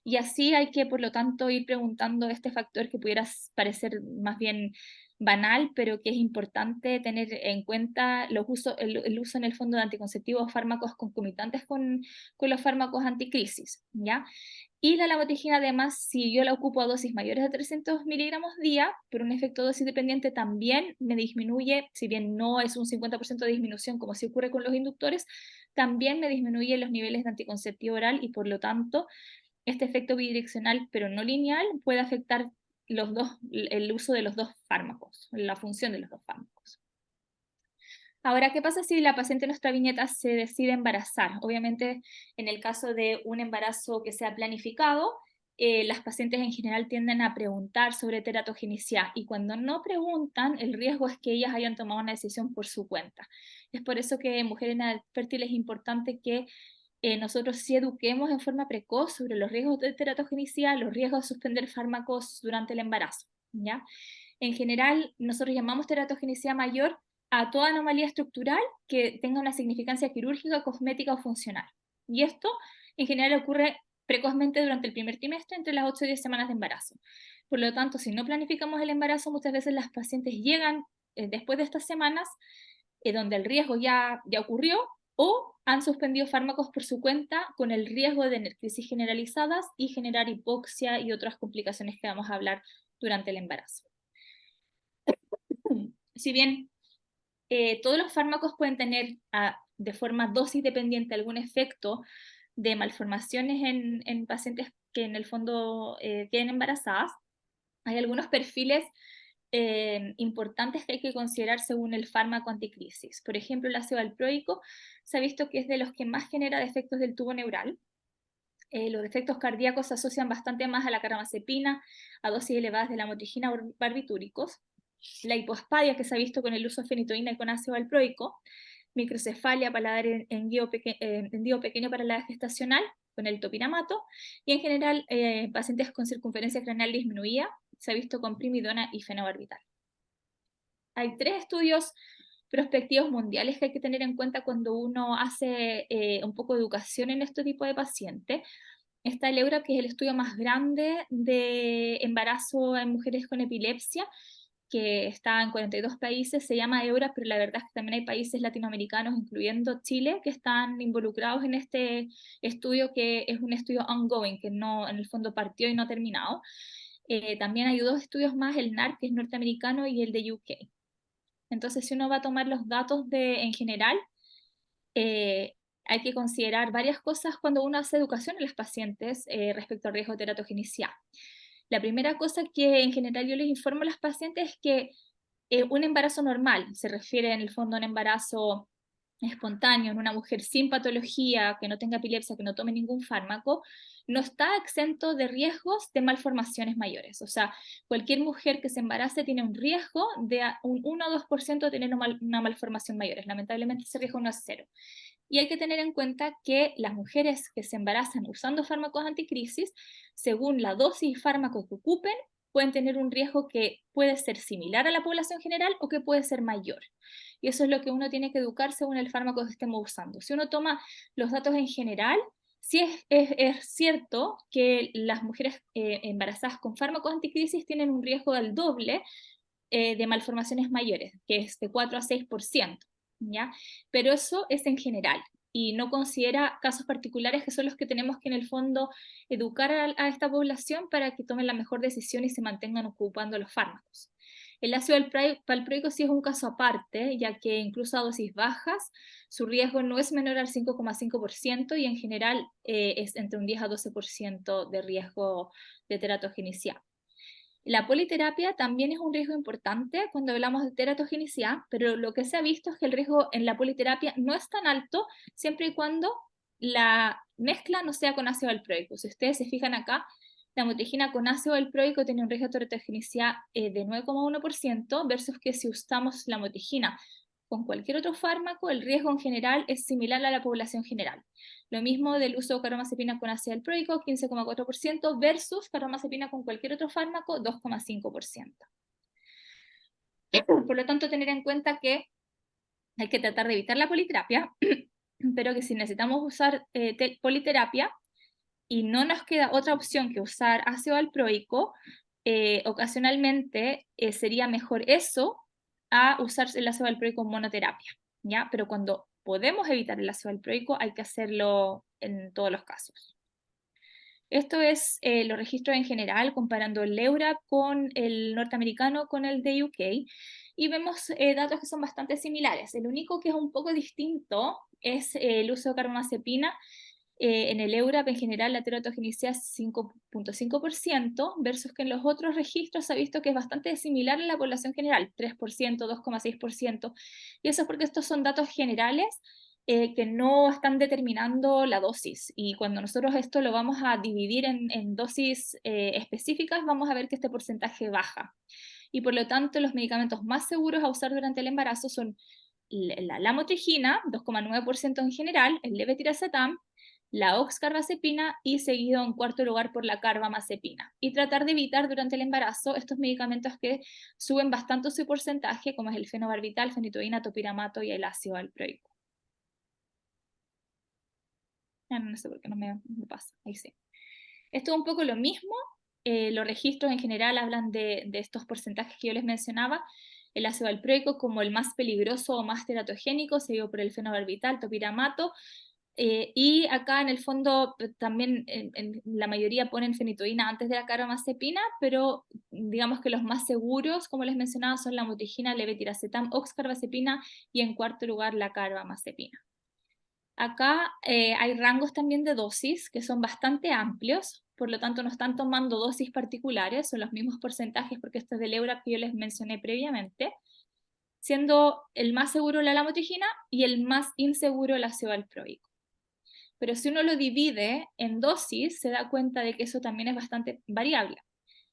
Y así hay que, por lo tanto, ir preguntando este factor que pudiera parecer más bien banal, pero que es importante tener en cuenta el uso en el fondo de anticonceptivos, fármacos concomitantes con los fármacos anticrisis, ¿ya? Y la lamotrigina, además, si yo la ocupo a dosis mayores de 300 miligramos día, por un efecto dosis dependiente, también me disminuye, si bien no es un 50% de disminución como si ocurre con los inductores, también me disminuye los niveles de anticonceptivo oral, y por lo tanto este efecto bidireccional pero no lineal puede afectar el uso de los dos fármacos, la función de los dos fármacos. Ahora, ¿qué pasa si la paciente en nuestra viñeta se decide embarazar? Obviamente, en el caso de un embarazo que sea planificado, las pacientes en general tienden a preguntar sobre teratogenicidad, y cuando no preguntan, el riesgo es que ellas hayan tomado una decisión por su cuenta. Es por eso que en mujeres fértiles es importante que nosotros sí eduquemos en forma precoz sobre los riesgos de teratogenicidad, los riesgos de suspender fármacos durante el embarazo, ¿ya? En general, nosotros llamamos teratogenicidad mayor a toda anomalía estructural que tenga una significancia quirúrgica, cosmética o funcional. Y esto, en general, ocurre precozmente durante el primer trimestre, entre las 8 y 10 semanas de embarazo. Por lo tanto, si no planificamos el embarazo, muchas veces las pacientes llegan después de estas semanas, donde el riesgo ya ocurrió, o han suspendido fármacos por su cuenta con el riesgo de tener crisis generalizadas y generar hipoxia y otras complicaciones que vamos a hablar durante el embarazo. Si bien todos los fármacos pueden tener de forma dosis dependiente algún efecto de malformaciones en pacientes que en el fondo queden embarazadas, hay algunos perfiles importantes que hay que considerar según el fármaco anticrisis. Por ejemplo, el ácido valproico se ha visto que es de los que más genera defectos del tubo neural. Los defectos cardíacos se asocian bastante más a la carbamazepina, a dosis elevadas de lamotrigina o barbitúricos. La hipospadia, que se ha visto con el uso de fenitoína y con ácido valproico, microcefalia, paladar enguío pequeño para la gestacional, con el topiramato, y en general pacientes con circunferencia craneal disminuida, se ha visto con primidona y fenobarbital. Hay 3 estudios prospectivos mundiales que hay que tener en cuenta cuando uno hace un poco de educación en este tipo de pacientes. Está el EURAP, que es el estudio más grande de embarazo en mujeres con epilepsia, que está en 42 países, se llama EURAP, pero la verdad es que también hay países latinoamericanos, incluyendo Chile, que están involucrados en este estudio, que es un estudio ongoing, que no, en el fondo partió y no ha terminado. También hay 2 estudios más, el NARC, que es norteamericano, y el de UK. Entonces, si uno va a tomar los datos en general, hay que considerar varias cosas cuando uno hace educación a los pacientes respecto al riesgo de teratogenicidad. La primera cosa que en general yo les informo a las pacientes es que un embarazo normal, se refiere en el fondo a un embarazo espontáneo en una mujer sin patología, que no tenga epilepsia, que no tome ningún fármaco, no está exento de riesgos de malformaciones mayores. O sea, cualquier mujer que se embarace tiene un riesgo de un 1 o 2% de tener una malformación mayor. Lamentablemente ese riesgo no es 0. Y hay que tener en cuenta que las mujeres que se embarazan usando fármacos anticrisis, según la dosis y fármaco que ocupen, pueden tener un riesgo que puede ser similar a la población general o que puede ser mayor. Y eso es lo que uno tiene que educar según el fármaco que estemos usando. Si uno toma los datos en general, sí es cierto que las mujeres embarazadas con fármacos anticrisis tienen un riesgo del doble de malformaciones mayores, que es de 4 a 6%, ¿ya? Pero eso es en general y no considera casos particulares que son los que tenemos que en el fondo educar a esta población para que tomen la mejor decisión y se mantengan ocupando los fármacos. El ácido valproico sí es un caso aparte, ya que incluso a dosis bajas su riesgo no es menor al 5,5% y en general es entre un 10 a 12% de riesgo de teratogenicidad. La politerapia también es un riesgo importante cuando hablamos de teratogenicidad, pero lo que se ha visto es que el riesgo en la politerapia no es tan alto siempre y cuando la mezcla no sea con ácido valproico. Si ustedes se fijan acá, la motrigina con ácido valproico tiene un riesgo de teratogenicidad de 9,1% versus que si usamos la motrigina con cualquier otro fármaco, el riesgo en general es similar a la población general. Lo mismo del uso de carbamazepina con ácido valproico, 15,4% versus carbamazepina con cualquier otro fármaco, 2,5%. Por lo tanto, tener en cuenta que hay que tratar de evitar la politerapia, pero que si necesitamos usar politerapia y no nos queda otra opción que usar ácido valproico, ocasionalmente sería mejor eso a usar el ácido valproico en monoterapia, ¿ya? Pero cuando podemos evitar el ácido valproico hay que hacerlo en todos los casos. Esto es los registros en general, comparando el EURAP con el norteamericano con el de UK, y vemos datos que son bastante similares. El único que es un poco distinto es el uso de carbamazepina En el EURAP en general la teratogenicidad es 5.5%, versus que en los otros registros se ha visto que es bastante similar en la población general, 3%, 2,6%, y eso es porque estos son datos generales que no están determinando la dosis, y cuando nosotros esto lo vamos a dividir en dosis específicas, vamos a ver que este porcentaje baja, y por lo tanto los medicamentos más seguros a usar durante el embarazo son la lamotrigina, 2,9% en general, el levetiracetam, la oxcarbazepina y seguido en cuarto lugar por la carbamazepina. Y tratar de evitar durante el embarazo estos medicamentos que suben bastante su porcentaje, como es el fenobarbital, fenitoína, topiramato y el ácido valproico. No sé por qué no me pasa, ahí sí. Esto es un poco lo mismo, los registros en general hablan de estos porcentajes que yo les mencionaba, el ácido valproico como el más peligroso o más teratogénico, seguido por el fenobarbital, topiramato, y acá en el fondo también en la mayoría ponen fenitoína antes de la carbamazepina, pero digamos que los más seguros, como les mencionaba, son la motrigina, levetiracetam, oxcarbazepina y en cuarto lugar la carbamazepina. Acá hay rangos también de dosis que son bastante amplios, por lo tanto no están tomando dosis particulares, son los mismos porcentajes porque esto es del EURAP que yo les mencioné previamente, siendo el más seguro la lamotrigina y el más inseguro el ácido valproico. Pero si uno lo divide en dosis, se da cuenta de que eso también es bastante variable.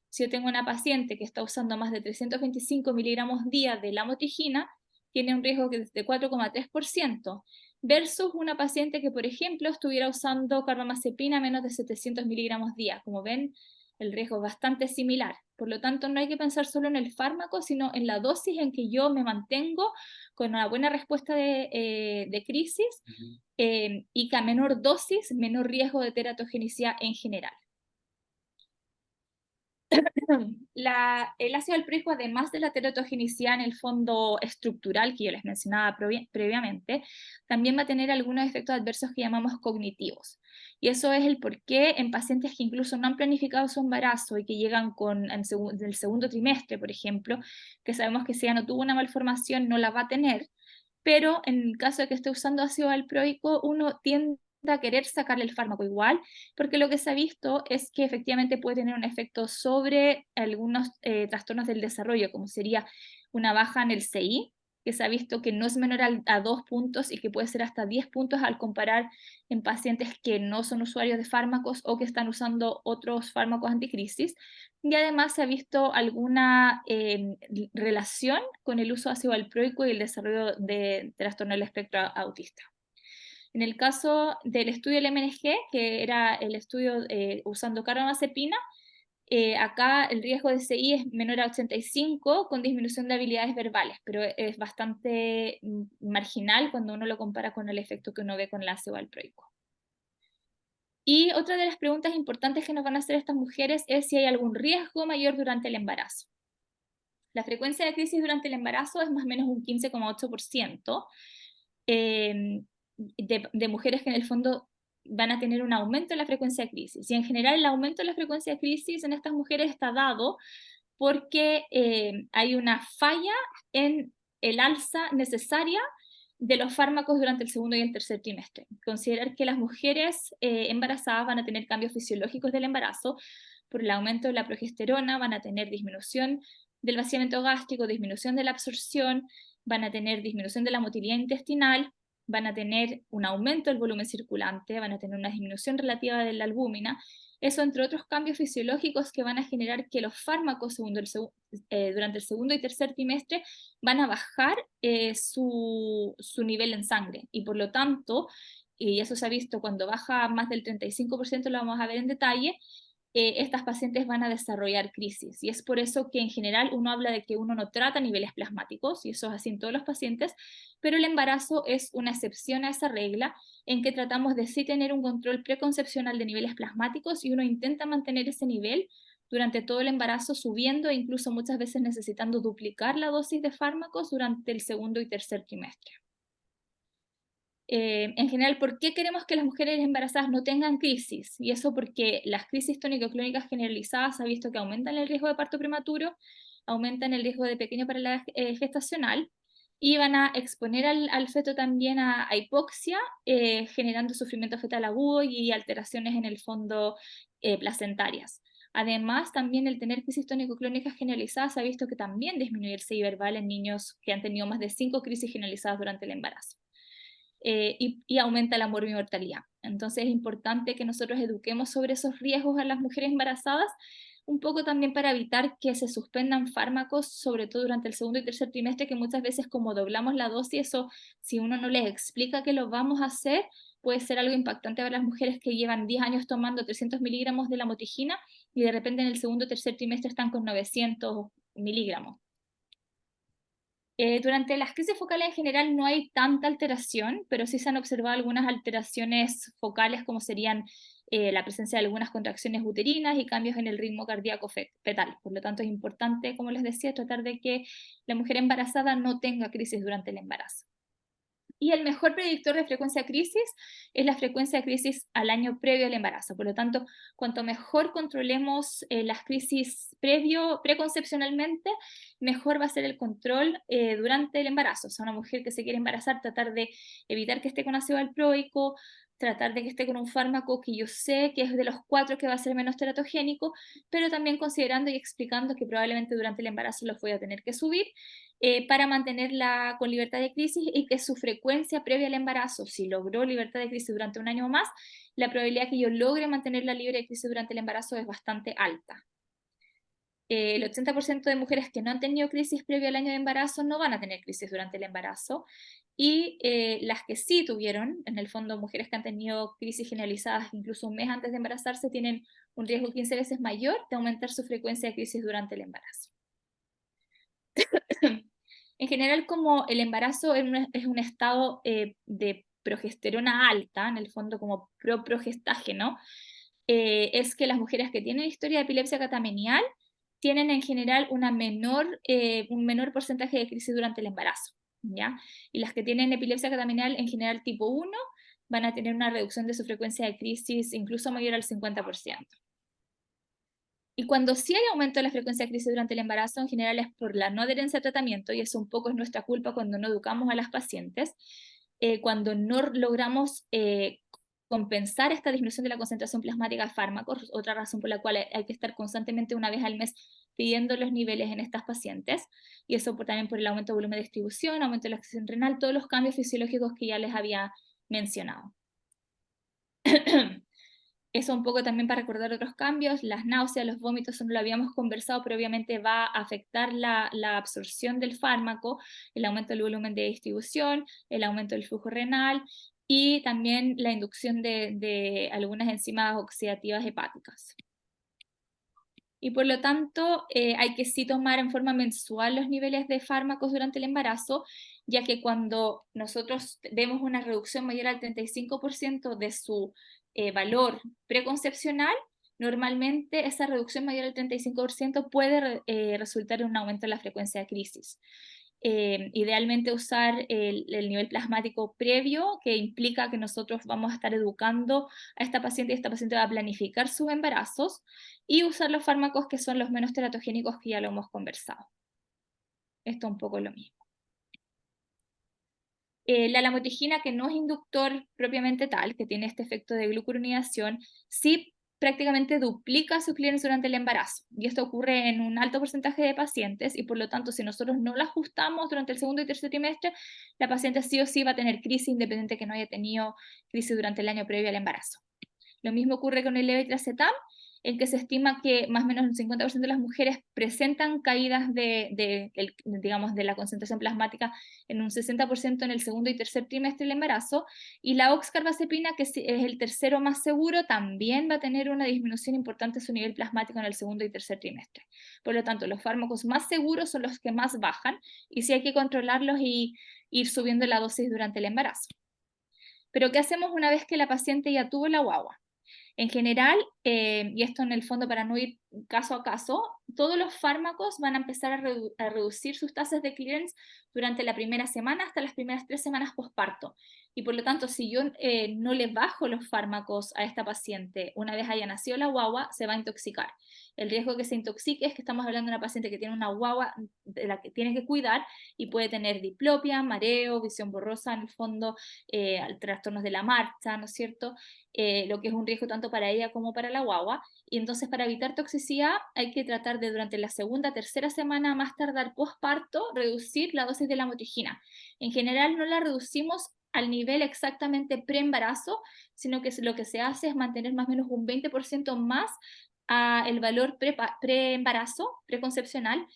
Si yo tengo una paciente que está usando más de 325 miligramos día de lamotrigina, tiene un riesgo de 4,3%, versus una paciente que, por ejemplo, estuviera usando carbamazepina menos de 700 miligramos día. Como ven, el riesgo es bastante similar. Por lo tanto, no hay que pensar solo en el fármaco, sino en la dosis en que yo me mantengo con una buena respuesta de crisis, y que a menor dosis, menor riesgo de teratogenicidad en general. El ácido valproico, además de la teratogenicidad en el fondo estructural que yo les mencionaba previamente, también va a tener algunos efectos adversos que llamamos cognitivos. Y eso es el porqué en pacientes que incluso no han planificado su embarazo y que llegan en el segundo trimestre, por ejemplo, que sabemos que si ya no tuvo una malformación no la va a tener, pero en el caso de que esté usando ácido valproico, uno tiende a querer sacarle el fármaco igual, porque lo que se ha visto es que efectivamente puede tener un efecto sobre algunos trastornos del desarrollo, como sería una baja en el CI, que se ha visto que no es menor a 2 puntos y que puede ser hasta 10 puntos al comparar en pacientes que no son usuarios de fármacos o que están usando otros fármacos anticrisis. Y además se ha visto alguna relación con el uso de ácido valproico y el desarrollo de trastorno del espectro autista. En el caso del estudio del MNG, que era el estudio usando carbamazepina, acá el riesgo de CI es menor a 85 con disminución de habilidades verbales, pero es bastante marginal cuando uno lo compara con el efecto que uno ve con el ácido valproico. Y otra de las preguntas importantes que nos van a hacer estas mujeres es si hay algún riesgo mayor durante el embarazo. La frecuencia de crisis durante el embarazo es más o menos un 15,8%, de mujeres que en el fondo van a tener un aumento en la frecuencia de crisis. Y en general el aumento en la frecuencia de crisis en estas mujeres está dado porque hay una falla en el alza necesaria de los fármacos durante el segundo y el tercer trimestre. Considerar que las mujeres embarazadas van a tener cambios fisiológicos del embarazo por el aumento de la progesterona, van a tener disminución del vaciamiento gástrico, disminución de la absorción, van a tener disminución de la motilidad intestinal, van a tener un aumento del volumen circulante, van a tener una disminución relativa de la albúmina. Eso entre otros cambios fisiológicos que van a generar que los fármacos durante el segundo y tercer trimestre van a bajar su nivel en sangre, y por lo tanto, y eso se ha visto cuando baja más del 35%, lo vamos a ver en detalle, estas pacientes van a desarrollar crisis, y es por eso que en general uno habla de que uno no trata niveles plasmáticos, y eso es así en todos los pacientes, pero el embarazo es una excepción a esa regla, en que tratamos de sí tener un control preconcepcional de niveles plasmáticos, y uno intenta mantener ese nivel durante todo el embarazo, subiendo e incluso muchas veces necesitando duplicar la dosis de fármacos durante el segundo y tercer trimestre. En general, ¿por qué queremos que las mujeres embarazadas no tengan crisis? Y eso porque las crisis tónico-clónicas generalizadas se ha visto que aumentan el riesgo de parto prematuro, aumentan el riesgo de pequeño paréntesis gestacional, y van a exponer al feto también a hipoxia, generando sufrimiento fetal agudo y alteraciones en el fondo placentarias. Además, también el tener crisis tónico-clónicas generalizadas se ha visto que también disminuye el CI verbal en niños que han tenido más de 5 crisis generalizadas durante el embarazo. Y aumenta la mortalidad. Entonces es importante que nosotros eduquemos sobre esos riesgos a las mujeres embarazadas, un poco también para evitar que se suspendan fármacos, sobre todo durante el segundo y tercer trimestre, que muchas veces como doblamos la dosis, eso si uno no les explica que lo vamos a hacer, puede ser algo impactante para las mujeres que llevan 10 años tomando 300 miligramos de lamotrigina y de repente en el segundo o tercer trimestre están con 900 miligramos. Durante las crisis focales en general no hay tanta alteración, pero sí se han observado algunas alteraciones focales como serían la presencia de algunas contracciones uterinas y cambios en el ritmo cardíaco fetal. Por lo tanto es importante, como les decía, tratar de que la mujer embarazada no tenga crisis durante el embarazo. Y el mejor predictor de frecuencia de crisis es la frecuencia de crisis al año previo al embarazo. Por lo tanto, cuanto mejor controlemos las crisis preconcepcionalmente, mejor va a ser el control durante el embarazo. O sea, una mujer que se quiere embarazar, tratar de evitar que esté con ácido valproico, tratar de que esté con un fármaco que yo sé que es de los 4 que va a ser menos teratogénico, pero también considerando y explicando que probablemente durante el embarazo los voy a tener que subir, para mantenerla con libertad de crisis y que su frecuencia previa al embarazo, si logró libertad de crisis durante un año o más, la probabilidad que yo logre mantenerla libre de crisis durante el embarazo es bastante alta. El 80% de mujeres que no han tenido crisis previa al año de embarazo no van a tener crisis durante el embarazo, y las que sí tuvieron, en el fondo mujeres que han tenido crisis generalizadas incluso un mes antes de embarazarse, tienen un riesgo 15 veces mayor de aumentar su frecuencia de crisis durante el embarazo. En general, como el embarazo es un estado de progesterona alta, en el fondo como progestágeno, es que las mujeres que tienen historia de epilepsia catamenial tienen en general un menor porcentaje de crisis durante el embarazo, ¿ya? Y las que tienen epilepsia catamenial en general tipo 1 van a tener una reducción de su frecuencia de crisis incluso mayor al 50%. Y cuando sí hay aumento de la frecuencia de crisis durante el embarazo, en general es por la no adherencia al tratamiento, y eso un poco es nuestra culpa cuando no educamos a las pacientes, cuando no logramos compensar esta disminución de la concentración plasmática de fármacos, otra razón por la cual hay que estar constantemente una vez al mes pidiendo los niveles en estas pacientes, y eso también por el aumento de volumen de distribución, aumento de la oxidación renal, todos los cambios fisiológicos que ya les había mencionado. Eso un poco también para recordar otros cambios, las náuseas, los vómitos, eso no lo habíamos conversado, pero obviamente va a afectar la absorción del fármaco, el aumento del volumen de distribución, el aumento del flujo renal y también la inducción de algunas enzimas oxidativas hepáticas. Y por lo tanto, hay que sí tomar en forma mensual los niveles de fármacos durante el embarazo, ya que cuando nosotros vemos una reducción mayor al 35% de su valor preconcepcional, normalmente esa reducción mayor al 35% puede resultar en un aumento en la frecuencia de crisis. Idealmente usar el nivel plasmático previo, que implica que nosotros vamos a estar educando a esta paciente, y esta paciente va a planificar sus embarazos, y usar los fármacos que son los menos teratogénicos, que ya lo hemos conversado. Esto es un poco lo mismo. La lamotrigina, que no es inductor propiamente tal, que tiene este efecto de glucuronidación, sí prácticamente duplica su clearance durante el embarazo, y esto ocurre en un alto porcentaje de pacientes, y por lo tanto si nosotros no la ajustamos durante el segundo y tercer trimestre, la paciente sí o sí va a tener crisis independiente que no haya tenido crisis durante el año previo al embarazo. Lo mismo ocurre con el levetiracetam, en que se estima que más o menos un 50% de las mujeres presentan caídas digamos, de la concentración plasmática en un 60% en el segundo y tercer trimestre del embarazo, y la oxcarbazepina, que es el tercero más seguro, también va a tener una disminución importante de su nivel plasmático en el segundo y tercer trimestre. Por lo tanto, los fármacos más seguros son los que más bajan, y sí hay que controlarlos y ir subiendo la dosis durante el embarazo. Pero ¿qué hacemos una vez que la paciente ya tuvo la guagua? En general, y esto en el fondo para no ir caso a caso, todos los fármacos van a empezar a reducir sus tasas de clearance durante la primera semana hasta las primeras 3 semanas posparto. Y por lo tanto, si yo no le bajo los fármacos a esta paciente una vez haya nacido la guagua, se va a intoxicar. El riesgo que se intoxique es que estamos hablando de una paciente que tiene una guagua de la que tiene que cuidar y puede tener diplopia, mareo, visión borrosa, en el fondo, trastornos de la marcha, ¿no es cierto? Lo que es un riesgo tanto para ella como para la guagua. Y entonces, para evitar toxicidad, hay que tratar de durante la segunda, tercera semana, más tardar posparto, reducir la dosis de la lamotrigina. En general no la reducimos al nivel exactamente preembarazo, sino que lo que se hace es mantener más o menos un 20% más el valor preembarazo, preconcepcional,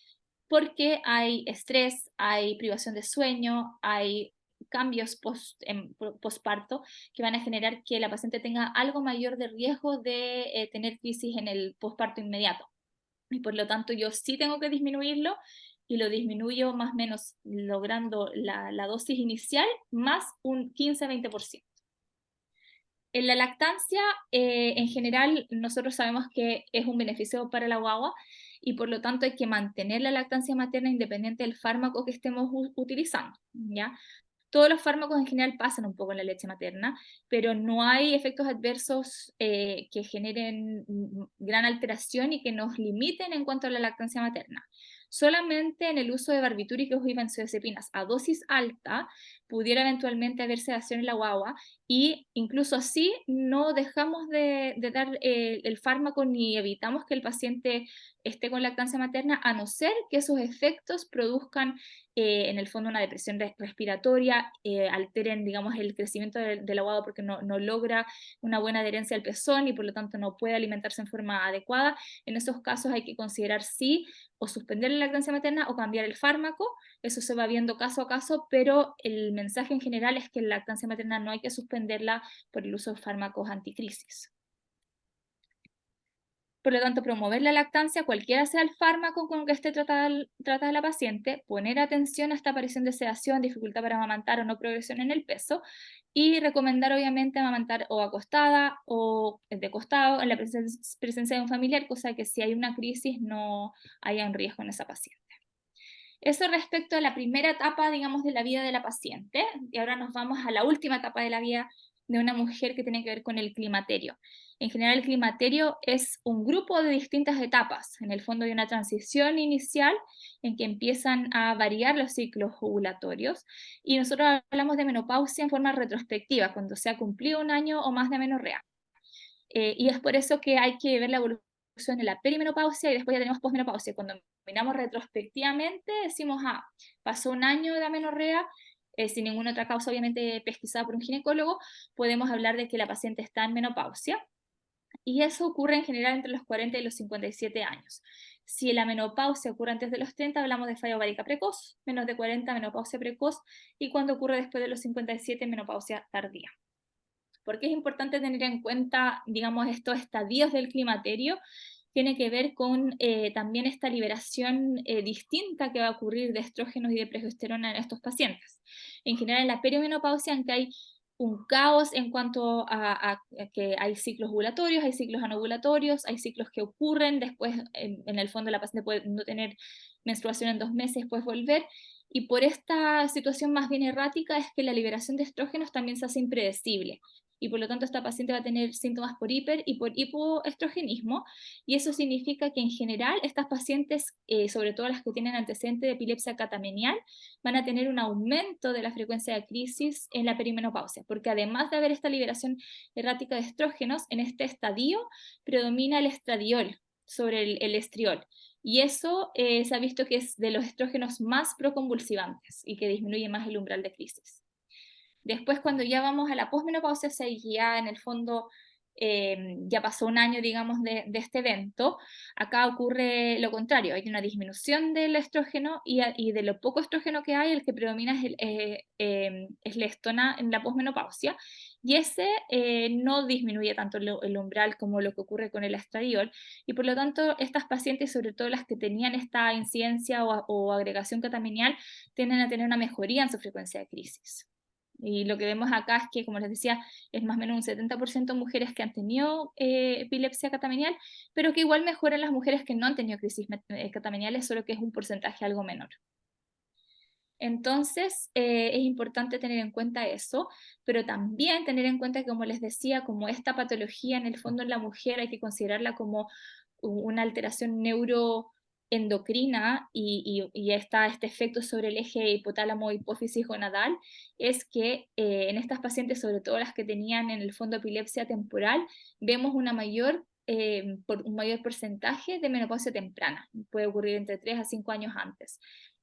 porque hay estrés, hay privación de sueño, hay cambios posparto que van a generar que la paciente tenga algo mayor de riesgo de tener crisis en el posparto inmediato. Y por lo tanto yo sí tengo que disminuirlo, y lo disminuyo más o menos logrando la dosis inicial más un 15-20%. En la lactancia, en general, nosotros sabemos que es un beneficio para la guagua, y por lo tanto hay que mantener la lactancia materna independiente del fármaco que estemos utilizando, ¿ya? Todos los fármacos en general pasan un poco en la leche materna, pero no hay efectos adversos que generen gran alteración y que nos limiten en cuanto a la lactancia materna. Solamente en el uso de barbitúricos y benzodiazepinas a dosis alta pudiera eventualmente haber sedación en la guagua, y incluso así no dejamos de dar el fármaco ni evitamos que el paciente esté con lactancia materna, a no ser que esos efectos produzcan en el fondo una depresión respiratoria, alteren, digamos, el crecimiento de la guagua porque no logra una buena adherencia al pezón y por lo tanto no puede alimentarse en forma adecuada. En esos casos hay que considerar sí o suspender la lactancia materna o cambiar el fármaco. Eso se va viendo caso a caso, pero el mensaje en general es que la lactancia materna no hay que suspenderla por el uso de fármacos anticrisis. Por lo tanto, promover la lactancia, cualquiera sea el fármaco con que esté tratada la paciente, poner atención a esta aparición de sedación, dificultad para amamantar o no progresión en el peso, y recomendar obviamente amamantar o acostada o de costado en la presencia de un familiar, cosa que si hay una crisis no haya un riesgo en esa paciente. Eso respecto a la primera etapa, digamos, de la vida de la paciente, y ahora nos vamos a la última etapa de la vida de una mujer que tiene que ver con el climaterio. En general, el climaterio es un grupo de distintas etapas. En el fondo hay una transición inicial en que empiezan a variar los ciclos ovulatorios, y nosotros hablamos de menopausia en forma retrospectiva, cuando se ha cumplido un año o más de amenorrea. Y es por eso que hay que ver la evolución en la perimenopausia y después ya tenemos posmenopausia. Cuando miramos retrospectivamente, decimos, pasó un año de amenorrea, sin ninguna otra causa obviamente pesquisada por un ginecólogo, podemos hablar de que la paciente está en menopausia, y eso ocurre en general entre los 40 y los 57 años. Si la menopausia ocurre antes de los 30, hablamos de falla ovárica precoz, menos de 40, menopausia precoz, y cuando ocurre después de los 57, menopausia tardía. ¿Por qué es importante tener en cuenta, digamos, estos estadios del climaterio? Tiene que ver con también esta liberación distinta que va a ocurrir de estrógenos y de progesterona en estos pacientes. En general, en la perimenopausia, aunque hay un caos en cuanto a que hay ciclos ovulatorios, hay ciclos anovulatorios, hay ciclos que ocurren, después en el fondo la paciente puede no tener menstruación en 2 meses, después volver, y por esta situación más bien errática es que la liberación de estrógenos también se hace impredecible, y por lo tanto esta paciente va a tener síntomas por hiper y por hipoestrogenismo, y eso significa que en general estas pacientes, sobre todo las que tienen antecedente de epilepsia catamenial, van a tener un aumento de la frecuencia de crisis en la perimenopausia, porque además de haber esta liberación errática de estrógenos, en este estadio predomina el estradiol sobre el estriol, y eso se ha visto que es de los estrógenos más proconvulsivantes y que disminuye más el umbral de crisis. Después, cuando ya vamos a la posmenopausia, ya en el fondo ya pasó un año, digamos, de este evento, acá ocurre lo contrario, hay una disminución del estrógeno, y de lo poco estrógeno que hay, el que predomina es la estona en la posmenopausia, y ese no disminuye tanto el umbral como lo que ocurre con el estradiol, y por lo tanto estas pacientes, sobre todo las que tenían esta incidencia o agregación catamenial, tienden a tener una mejoría en su frecuencia de crisis. Y lo que vemos acá es que, como les decía, es más o menos un 70% mujeres que han tenido epilepsia catamenial, pero que igual mejoran las mujeres que no han tenido crisis catameniales, solo que es un porcentaje algo menor. Entonces, es importante tener en cuenta eso, pero también tener en cuenta que, como les decía, como esta patología en el fondo en la mujer hay que considerarla como una alteración neuroendocrina y está este efecto sobre el eje hipotálamo hipófisis gonadal, es que en estas pacientes, sobre todo las que tenían en el fondo epilepsia temporal, vemos un mayor porcentaje de menopausia temprana. Puede ocurrir entre 3 a 5 años antes.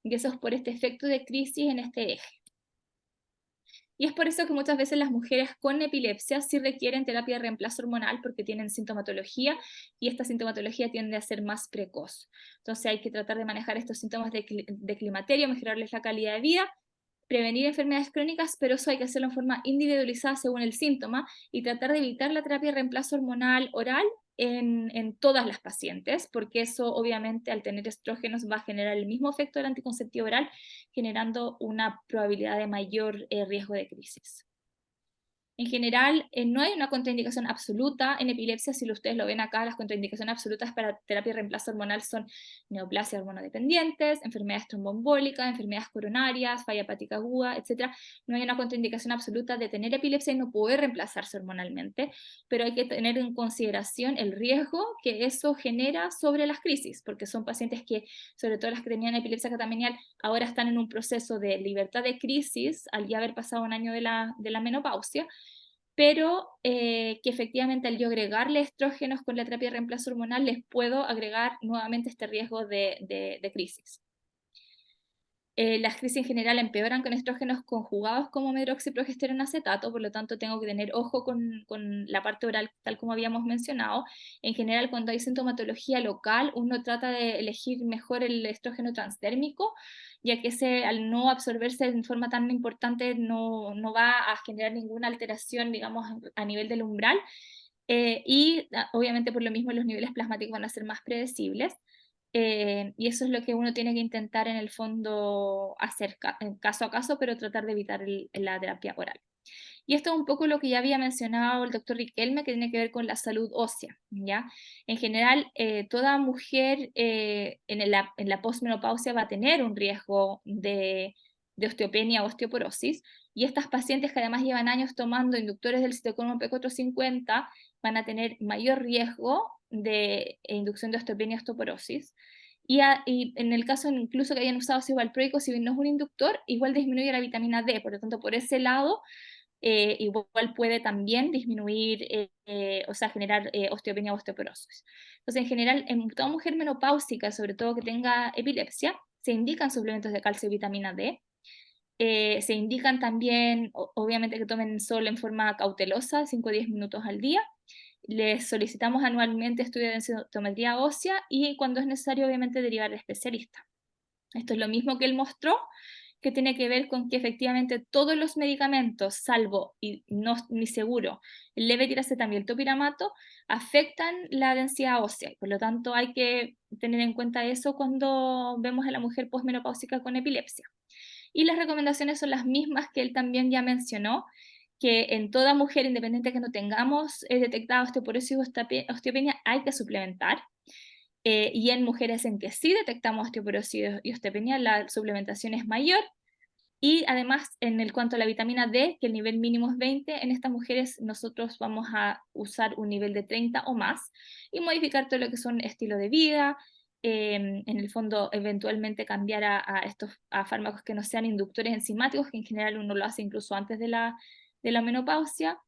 Y eso es por este efecto de crisis en este eje. Y es por eso que muchas veces las mujeres con epilepsia sí requieren terapia de reemplazo hormonal porque tienen sintomatología y esta sintomatología tiende a ser más precoz. Entonces hay que tratar de manejar estos síntomas de climaterio, mejorarles la calidad de vida, prevenir enfermedades crónicas, pero eso hay que hacerlo en forma individualizada según el síntoma y tratar de evitar la terapia de reemplazo hormonal oral en todas las pacientes, porque eso obviamente al tener estrógenos va a generar el mismo efecto del anticonceptivo oral, generando una probabilidad de mayor riesgo de crisis. En general, no hay una contraindicación absoluta en epilepsia. Si ustedes lo ven acá, las contraindicaciones absolutas para terapia de reemplazo hormonal son neoplasias hormonodependientes, enfermedades tromboembólicas, enfermedades coronarias, falla hepática aguda, etc. No hay una contraindicación absoluta de tener epilepsia y no poder reemplazarse hormonalmente, pero hay que tener en consideración el riesgo que eso genera sobre las crisis, porque son pacientes que, sobre todo las que tenían epilepsia catamenial, ahora están en un proceso de libertad de crisis al ya haber pasado un año de la menopausia, pero que efectivamente al yo agregarle estrógenos con la terapia de reemplazo hormonal les puedo agregar nuevamente este riesgo de crisis. Las crisis en general empeoran con estrógenos conjugados como medroxiprogesterona acetato, por lo tanto tengo que tener ojo con la parte oral, tal como habíamos mencionado. En general, cuando hay sintomatología local, uno trata de elegir mejor el estrógeno transdérmico, ya que ese, al no absorberse en forma tan importante, no va a generar ninguna alteración, digamos, a nivel del umbral. Y obviamente por lo mismo los niveles plasmáticos van a ser más predecibles. Y eso es lo que uno tiene que intentar en el fondo hacer caso a caso, pero tratar de evitar la terapia oral. Y esto es un poco lo que ya había mencionado el doctor Riquelme, que tiene que ver con la salud ósea, ¿ya? En general, toda mujer en la posmenopausia va a tener un riesgo de osteopenia o osteoporosis, y estas pacientes que además llevan años tomando inductores del citocromo P450 van a tener mayor riesgo de inducción de osteopenia y osteoporosis. Y en el caso incluso que hayan usado cibalproico, si bien no es un inductor, igual disminuye la vitamina D, por lo tanto, por ese lado, igual puede también disminuir, o sea, generar osteopenia o osteoporosis. Entonces, en general, en toda mujer menopáusica, sobre todo que tenga epilepsia, se indican suplementos de calcio y vitamina D. Se indican también, obviamente, que tomen sol en forma cautelosa, 5 o 10 minutos al día. Les solicitamos anualmente estudio de densitometría ósea y cuando es necesario, obviamente, derivar al especialista. Esto es lo mismo que él mostró, que tiene que ver con que efectivamente todos los medicamentos, salvo y no ni seguro, el levetiracetam y el topiramato, afectan la densidad ósea. Por lo tanto, hay que tener en cuenta eso cuando vemos a la mujer posmenopáusica con epilepsia. Y las recomendaciones son las mismas que él también ya mencionó, que en toda mujer, independiente que no tengamos detectado osteoporosis o osteopenia, hay que suplementar. Y en mujeres en que sí detectamos osteoporosis y osteopenia, la suplementación es mayor. Y además, en el cuanto a la vitamina D, que el nivel mínimo es 20, en estas mujeres nosotros vamos a usar un nivel de 30 o más y modificar todo lo que son estilo de vida, en el fondo eventualmente cambiar a fármacos que no sean inductores enzimáticos, que en general uno lo hace incluso antes de la menopausia,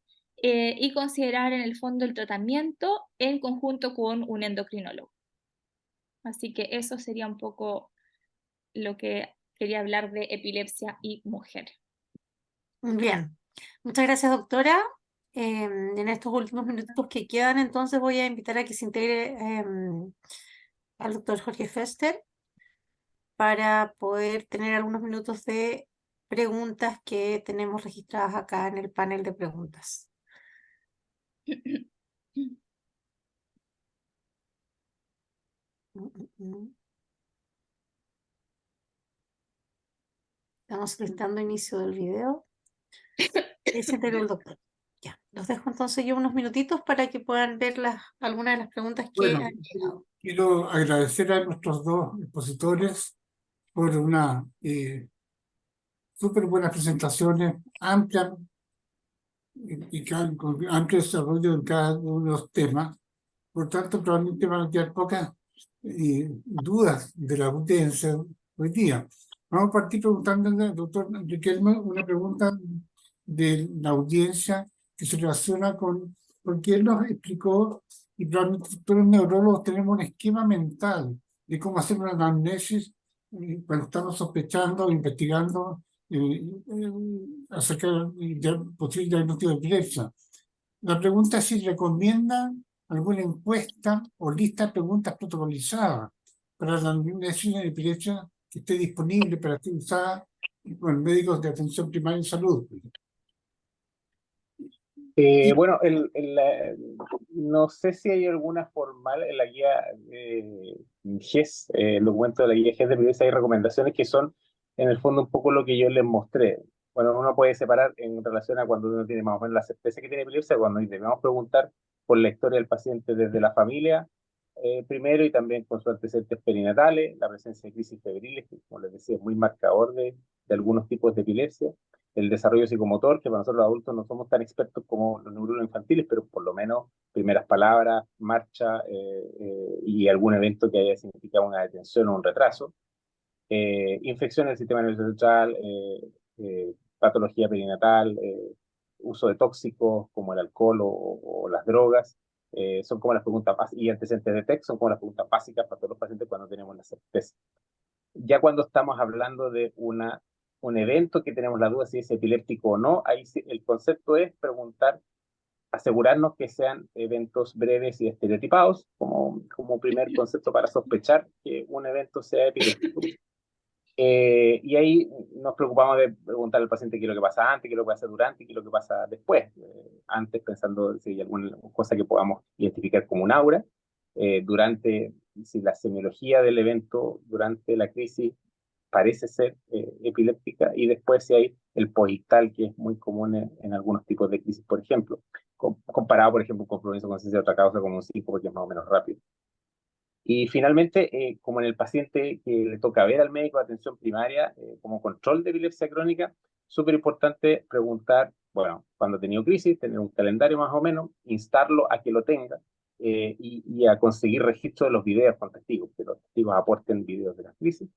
y considerar en el fondo el tratamiento en conjunto con un endocrinólogo. Así que eso sería un poco lo que quería hablar de epilepsia y mujer. Bien, muchas gracias, doctora. En estos últimos minutos que quedan, entonces voy a invitar a que se integre al doctor Jorge Fester para poder tener algunos minutos de preguntas que tenemos registradas acá en el panel de preguntas. Estamos solicitando inicio del video. Ese era el doctor. Ya, los dejo entonces yo unos minutitos para que puedan ver algunas de las preguntas que Bueno, han llegado. quiero agradecer a nuestros dos expositores por una súper buenas presentaciones, amplias con amplio desarrollo en cada uno de los temas. Por tanto, probablemente van a quedar pocas dudas de la audiencia hoy día. Vamos a partir preguntándole al doctor Riquelme una pregunta de la audiencia que se relaciona porque él nos explicó, y probablemente todos los neurólogos tenemos un esquema mental de cómo hacer una anamnesis cuando estamos sospechando o investigando acerca del posible diagnóstico de epilepsia. La pregunta es si recomiendan alguna encuesta o lista de preguntas protocolizadas para la anamnesis de epilepsia que esté disponible para ser usada por médicos de atención primaria en salud. Bueno, no sé si hay alguna formal en la guía GES, el documento de la guía GES de epilepsia, hay recomendaciones que son en el fondo un poco lo que yo les mostré. Bueno, uno puede separar en relación a cuando uno tiene más o menos la certeza que tiene epilepsia, cuando debemos preguntar por la historia del paciente desde la familia, primero, y también con sus antecedentes perinatales, la presencia de crisis febriles, que como les decía es muy marcador de algunos tipos de epilepsia, el desarrollo psicomotor, que para nosotros los adultos no somos tan expertos como los neurólogos infantiles, pero por lo menos primeras palabras, marcha y algún evento que haya significado una detención o un retraso. Infección del sistema nervioso central, patología perinatal, uso de tóxicos como el alcohol o las drogas, son como las preguntas básicas, y antecedentes de TEC son como las preguntas básicas para todos los pacientes cuando tenemos la certeza. Ya cuando estamos hablando de un evento que tenemos la duda si es epiléptico o no, ahí el concepto es preguntar, asegurarnos que sean eventos breves y estereotipados, como primer concepto para sospechar que un evento sea epiléptico. Y ahí nos preocupamos de preguntar al paciente qué es lo que pasa antes, qué es lo que pasa durante y qué es lo que pasa después. Antes pensando si hay alguna cosa que podamos identificar como un aura. Durante, si la semiología del evento durante la crisis parece ser epiléptica, y después si hay el posictal, que es muy común en algunos tipos de crisis, por ejemplo, comparado, por ejemplo, con compromiso con ciencia de otra causa como un 5, porque es más o menos rápido. Y finalmente, como en el paciente que le toca ver al médico de atención primaria, como control de epilepsia crónica, súper importante preguntar, bueno, cuando ha tenido crisis, tener un calendario más o menos, instarlo a que lo tenga y a conseguir registro de los videos con testigos, que los testigos aporten videos de las crisis,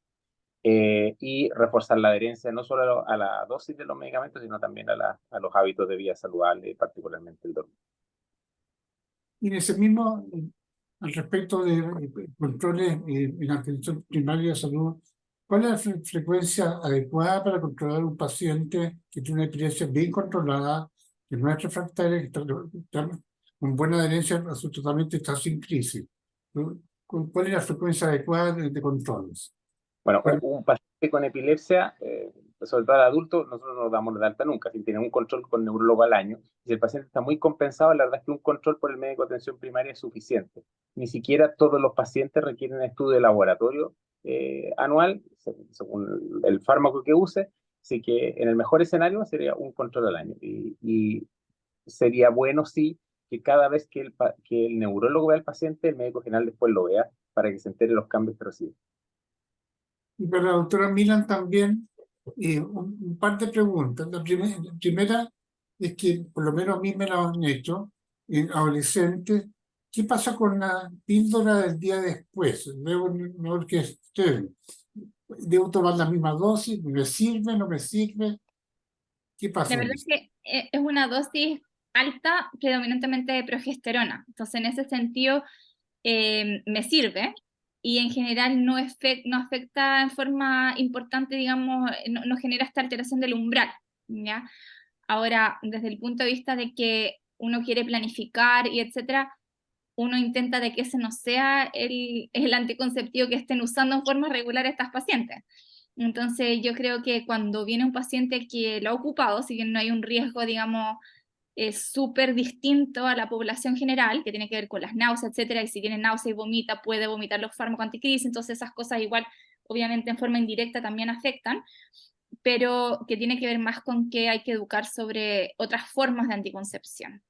y reforzar la adherencia no solo a la dosis de los medicamentos, sino también a los hábitos de vida saludable, particularmente el dormir. Y en ese mismo, al respecto de controles en atención primaria de salud, ¿cuál es la frecuencia adecuada para controlar un paciente que tiene una epilepsia bien controlada, que no es refractaria, que está con buena adherencia a su tratamiento y está sin crisis? ¿Cuál es la frecuencia adecuada de controles? Bueno, un paciente con epilepsia, sobre todo al adulto, nosotros no nos damos de alta nunca, si tiene un control con neurólogo al año. Si el paciente está muy compensado, la verdad es que un control por el médico de atención primaria es suficiente. Ni siquiera todos los pacientes requieren estudio de laboratorio anual, según el fármaco que use, así que en el mejor escenario sería un control al año. Y sería bueno, sí, que cada vez que el neurólogo vea al paciente, el médico general después lo vea para que se entere de los cambios que recibe. Y para la doctora Milan también, un par de preguntas. La primera es que, por lo menos a mí me la han hecho, en adolescentes, ¿qué pasa con la píldora del día después? Mejor que usted. ¿Debo tomar la misma dosis? ¿Me sirve? ¿No me sirve? ¿Qué pasa? La verdad es que es una dosis alta predominantemente de progesterona. Entonces, en ese sentido, me sirve y en general no afecta en forma importante, digamos, no genera esta alteración del umbral, ¿ya? Ahora, desde el punto de vista de que uno quiere planificar y etcétera, uno intenta de que ese no sea el anticonceptivo que estén usando en forma regular estas pacientes. Entonces yo creo que cuando viene un paciente que lo ha ocupado, si bien no hay un riesgo, digamos, súper distinto a la población general, que tiene que ver con las náuseas, etcétera, y si tiene náusea y vomita, puede vomitar los fármacos anticrisis, entonces esas cosas igual, obviamente en forma indirecta también afectan, pero que tiene que ver más con que hay que educar sobre otras formas de anticoncepción.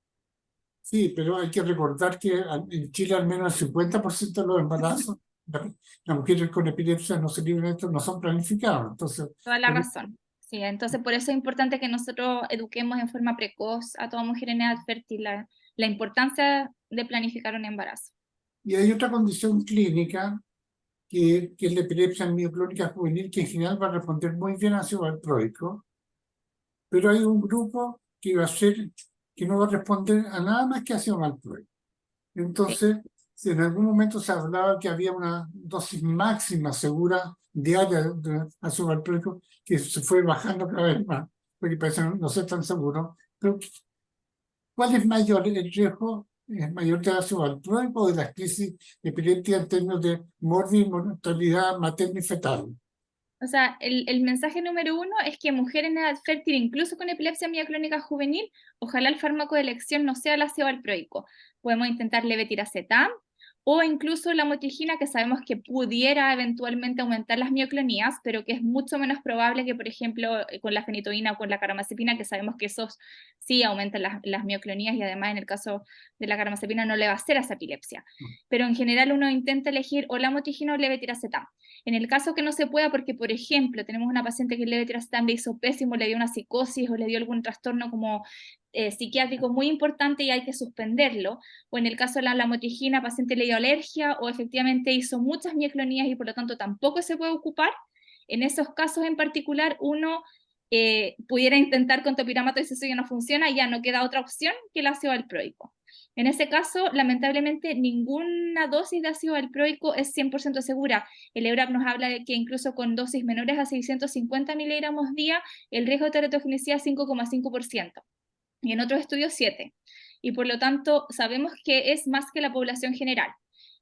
Sí, pero hay que recordar que en Chile al menos el 50% de los embarazos, las mujeres con epilepsia no se libran de esto, no son planificados. Entonces, Toda la razón. Sí, entonces por eso es importante que nosotros eduquemos en forma precoz a toda mujer en edad fértil la importancia de planificar un embarazo. y hay otra condición clínica que es la epilepsia mioclónica juvenil, que en general va a responder muy bien al ácido valproico, pero hay un grupo que que no va a responder a nada más que ácido valproico. Entonces, si en algún momento se hablaba que había una dosis máxima segura diaria de ácido valproico que se fue bajando cada vez más, porque parece no ser tan seguro. Pero, ¿cuál es mayor el riesgo? ¿Es mayor de ácido valproico o de las crisis epilépticas en términos de mortalidad materna y fetal? O sea, el mensaje número 1 es que mujer en edad fértil, incluso con epilepsia mioclónica juvenil, ojalá el fármaco de elección no sea el ácido valproico. Podemos intentar levetiracetam o incluso la motrigina, que sabemos que pudiera eventualmente aumentar las mioclonías, pero que es mucho menos probable que, por ejemplo, con la fenitoína o con la carbamazepina, que sabemos que esos sí aumentan las mioclonías y además en el caso de la carbamazepina no le va a hacer a esa epilepsia. Pero en general uno intenta elegir o la motrigina o levetiracetam. En el caso que no se pueda, porque por ejemplo tenemos una paciente que el levetiracetam le hizo pésimo, le dio una psicosis o le dio algún trastorno como psiquiátrico muy importante y hay que suspenderlo, o en el caso de la lamotrigina, paciente le dio alergia o efectivamente hizo muchas mioclonías y por lo tanto tampoco se puede ocupar, en esos casos en particular uno pudiera intentar con topiramato y si eso ya no funciona, ya no queda otra opción que el ácido valproico. En ese caso, lamentablemente, ninguna dosis de ácido valproico es 100% segura. El EURAP nos habla de que incluso con dosis menores a 650 miligramos día, el riesgo de teratogenicidad es 5,5%. Y en otros estudios 7. Y por lo tanto, sabemos que es más que la población general.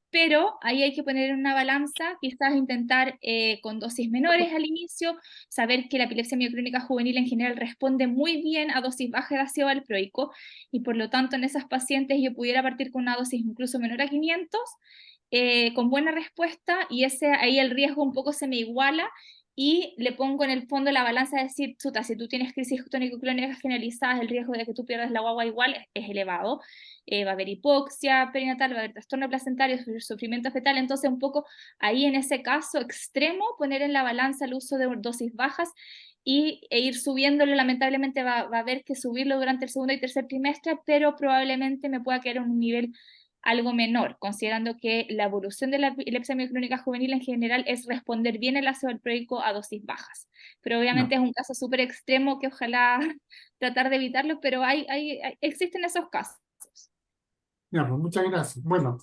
Pero ahí hay que poner en una balanza, quizás intentar con dosis menores al inicio, saber que la epilepsia mioclónica juvenil en general responde muy bien a dosis baja de ácido valproico, y por lo tanto en esas pacientes yo pudiera partir con una dosis incluso menor a 500, con buena respuesta, y ahí el riesgo un poco se me iguala, y le pongo en el fondo la balanza de decir, chuta, si tú tienes crisis tónico-clónicas generalizadas, el riesgo de que tú pierdas la guagua igual es elevado. Va a haber hipoxia perinatal, va a haber trastorno placentario, sufrimiento fetal, entonces un poco ahí en ese caso extremo poner en la balanza el uso de dosis bajas e ir subiéndolo. Lamentablemente va a haber que subirlo durante el segundo y tercer trimestre, pero probablemente me pueda quedar en un nivel algo menor, considerando que la evolución de la epilepsia mioclónica juvenil en general es responder bien el ácido valproico a dosis bajas. Pero obviamente es un caso súper extremo que ojalá tratar de evitarlo, pero existen esos casos. Ya, pues, muchas gracias. Bueno,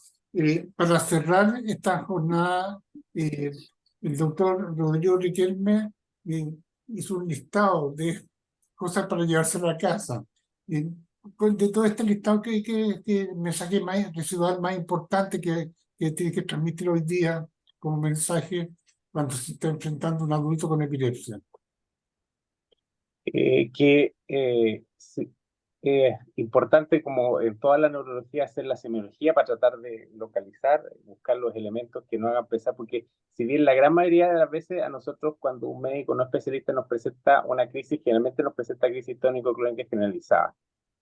para cerrar esta jornada, el doctor Rodrigo Riquelme hizo un listado de cosas para llevárselo a casa. De todo este listado, ¿qué mensaje residual más importante que tiene que transmitir hoy día como mensaje cuando se está enfrentando un adulto con epilepsia? Es importante, como en toda la neurología, hacer la semiología para tratar de localizar, buscar los elementos que no hagan pensar, porque si bien la gran mayoría de las veces a nosotros cuando un médico no especialista nos presenta una crisis, generalmente nos presenta crisis tónico-clónica generalizada.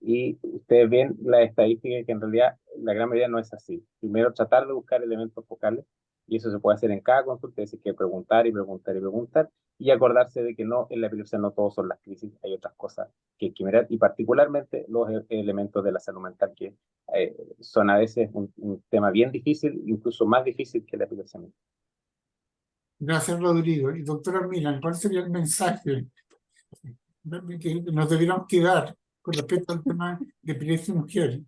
Y ustedes ven la estadística que en realidad la gran mayoría no es así. Primero tratar de buscar elementos focales, y eso se puede hacer en cada consulta, es decir, que preguntar y preguntar y preguntar, y acordarse de que no, en la epilepsia no todos son las crisis, hay otras cosas que hay que mirar, y particularmente los elementos de la salud mental, que son a veces un tema bien difícil, incluso más difícil que la epilepsia misma. Gracias, Rodrigo. Y doctora Milan, ¿cuál sería el mensaje que nos debiéramos quedar con respecto al tema de epilepsia mujer?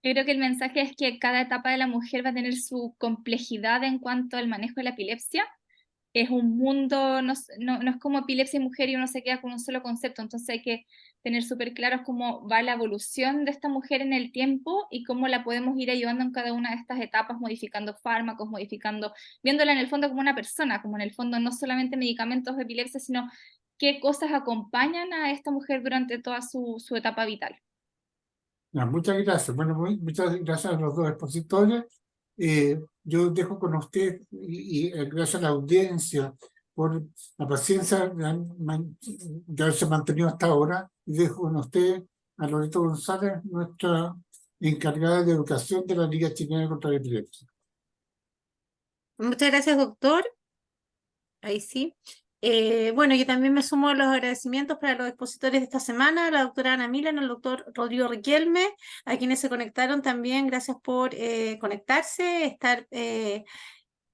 Yo creo que el mensaje es que cada etapa de la mujer va a tener su complejidad en cuanto al manejo de la epilepsia. Es un mundo, no es como epilepsia y mujer y uno se queda con un solo concepto, entonces hay que tener súper claros cómo va la evolución de esta mujer en el tiempo y cómo la podemos ir ayudando en cada una de estas etapas, modificando fármacos, viéndola en el fondo como una persona, como en el fondo no solamente medicamentos de epilepsia, sino qué cosas acompañan a esta mujer durante toda su etapa vital. Ya, muchas gracias. Bueno, muchas gracias a los dos expositores. Yo dejo con usted y gracias a la audiencia por la paciencia de haberse mantenido hasta ahora. Y dejo con usted a Loreto González, nuestra encargada de educación de la Liga Chilena contra la Epilepsia. Muchas gracias, doctor. Ahí sí. Bueno, yo también me sumo a los agradecimientos para los expositores de esta semana, la doctora Ana Milan, el doctor Rodrigo Riquelme, a quienes se conectaron también. Gracias por conectarse, estar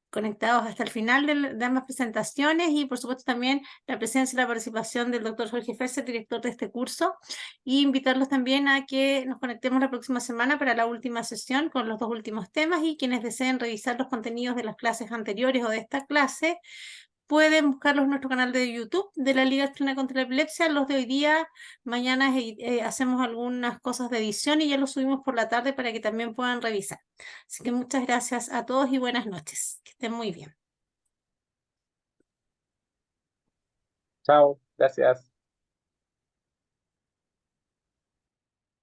conectados hasta el final de ambas presentaciones, y por supuesto también la presencia y la participación del doctor Jorge Ferser, director de este curso, y invitarlos también a que nos conectemos la próxima semana para la última sesión con los 2 últimos temas, y quienes deseen revisar los contenidos de las clases anteriores o de esta clase, pueden buscarlos en nuestro canal de YouTube de la Liga Chilena contra la Epilepsia. Los de hoy día, mañana hacemos algunas cosas de edición y ya los subimos por la tarde para que también puedan revisar. Así que muchas gracias a todos y buenas noches. Que estén muy bien. Chao, gracias.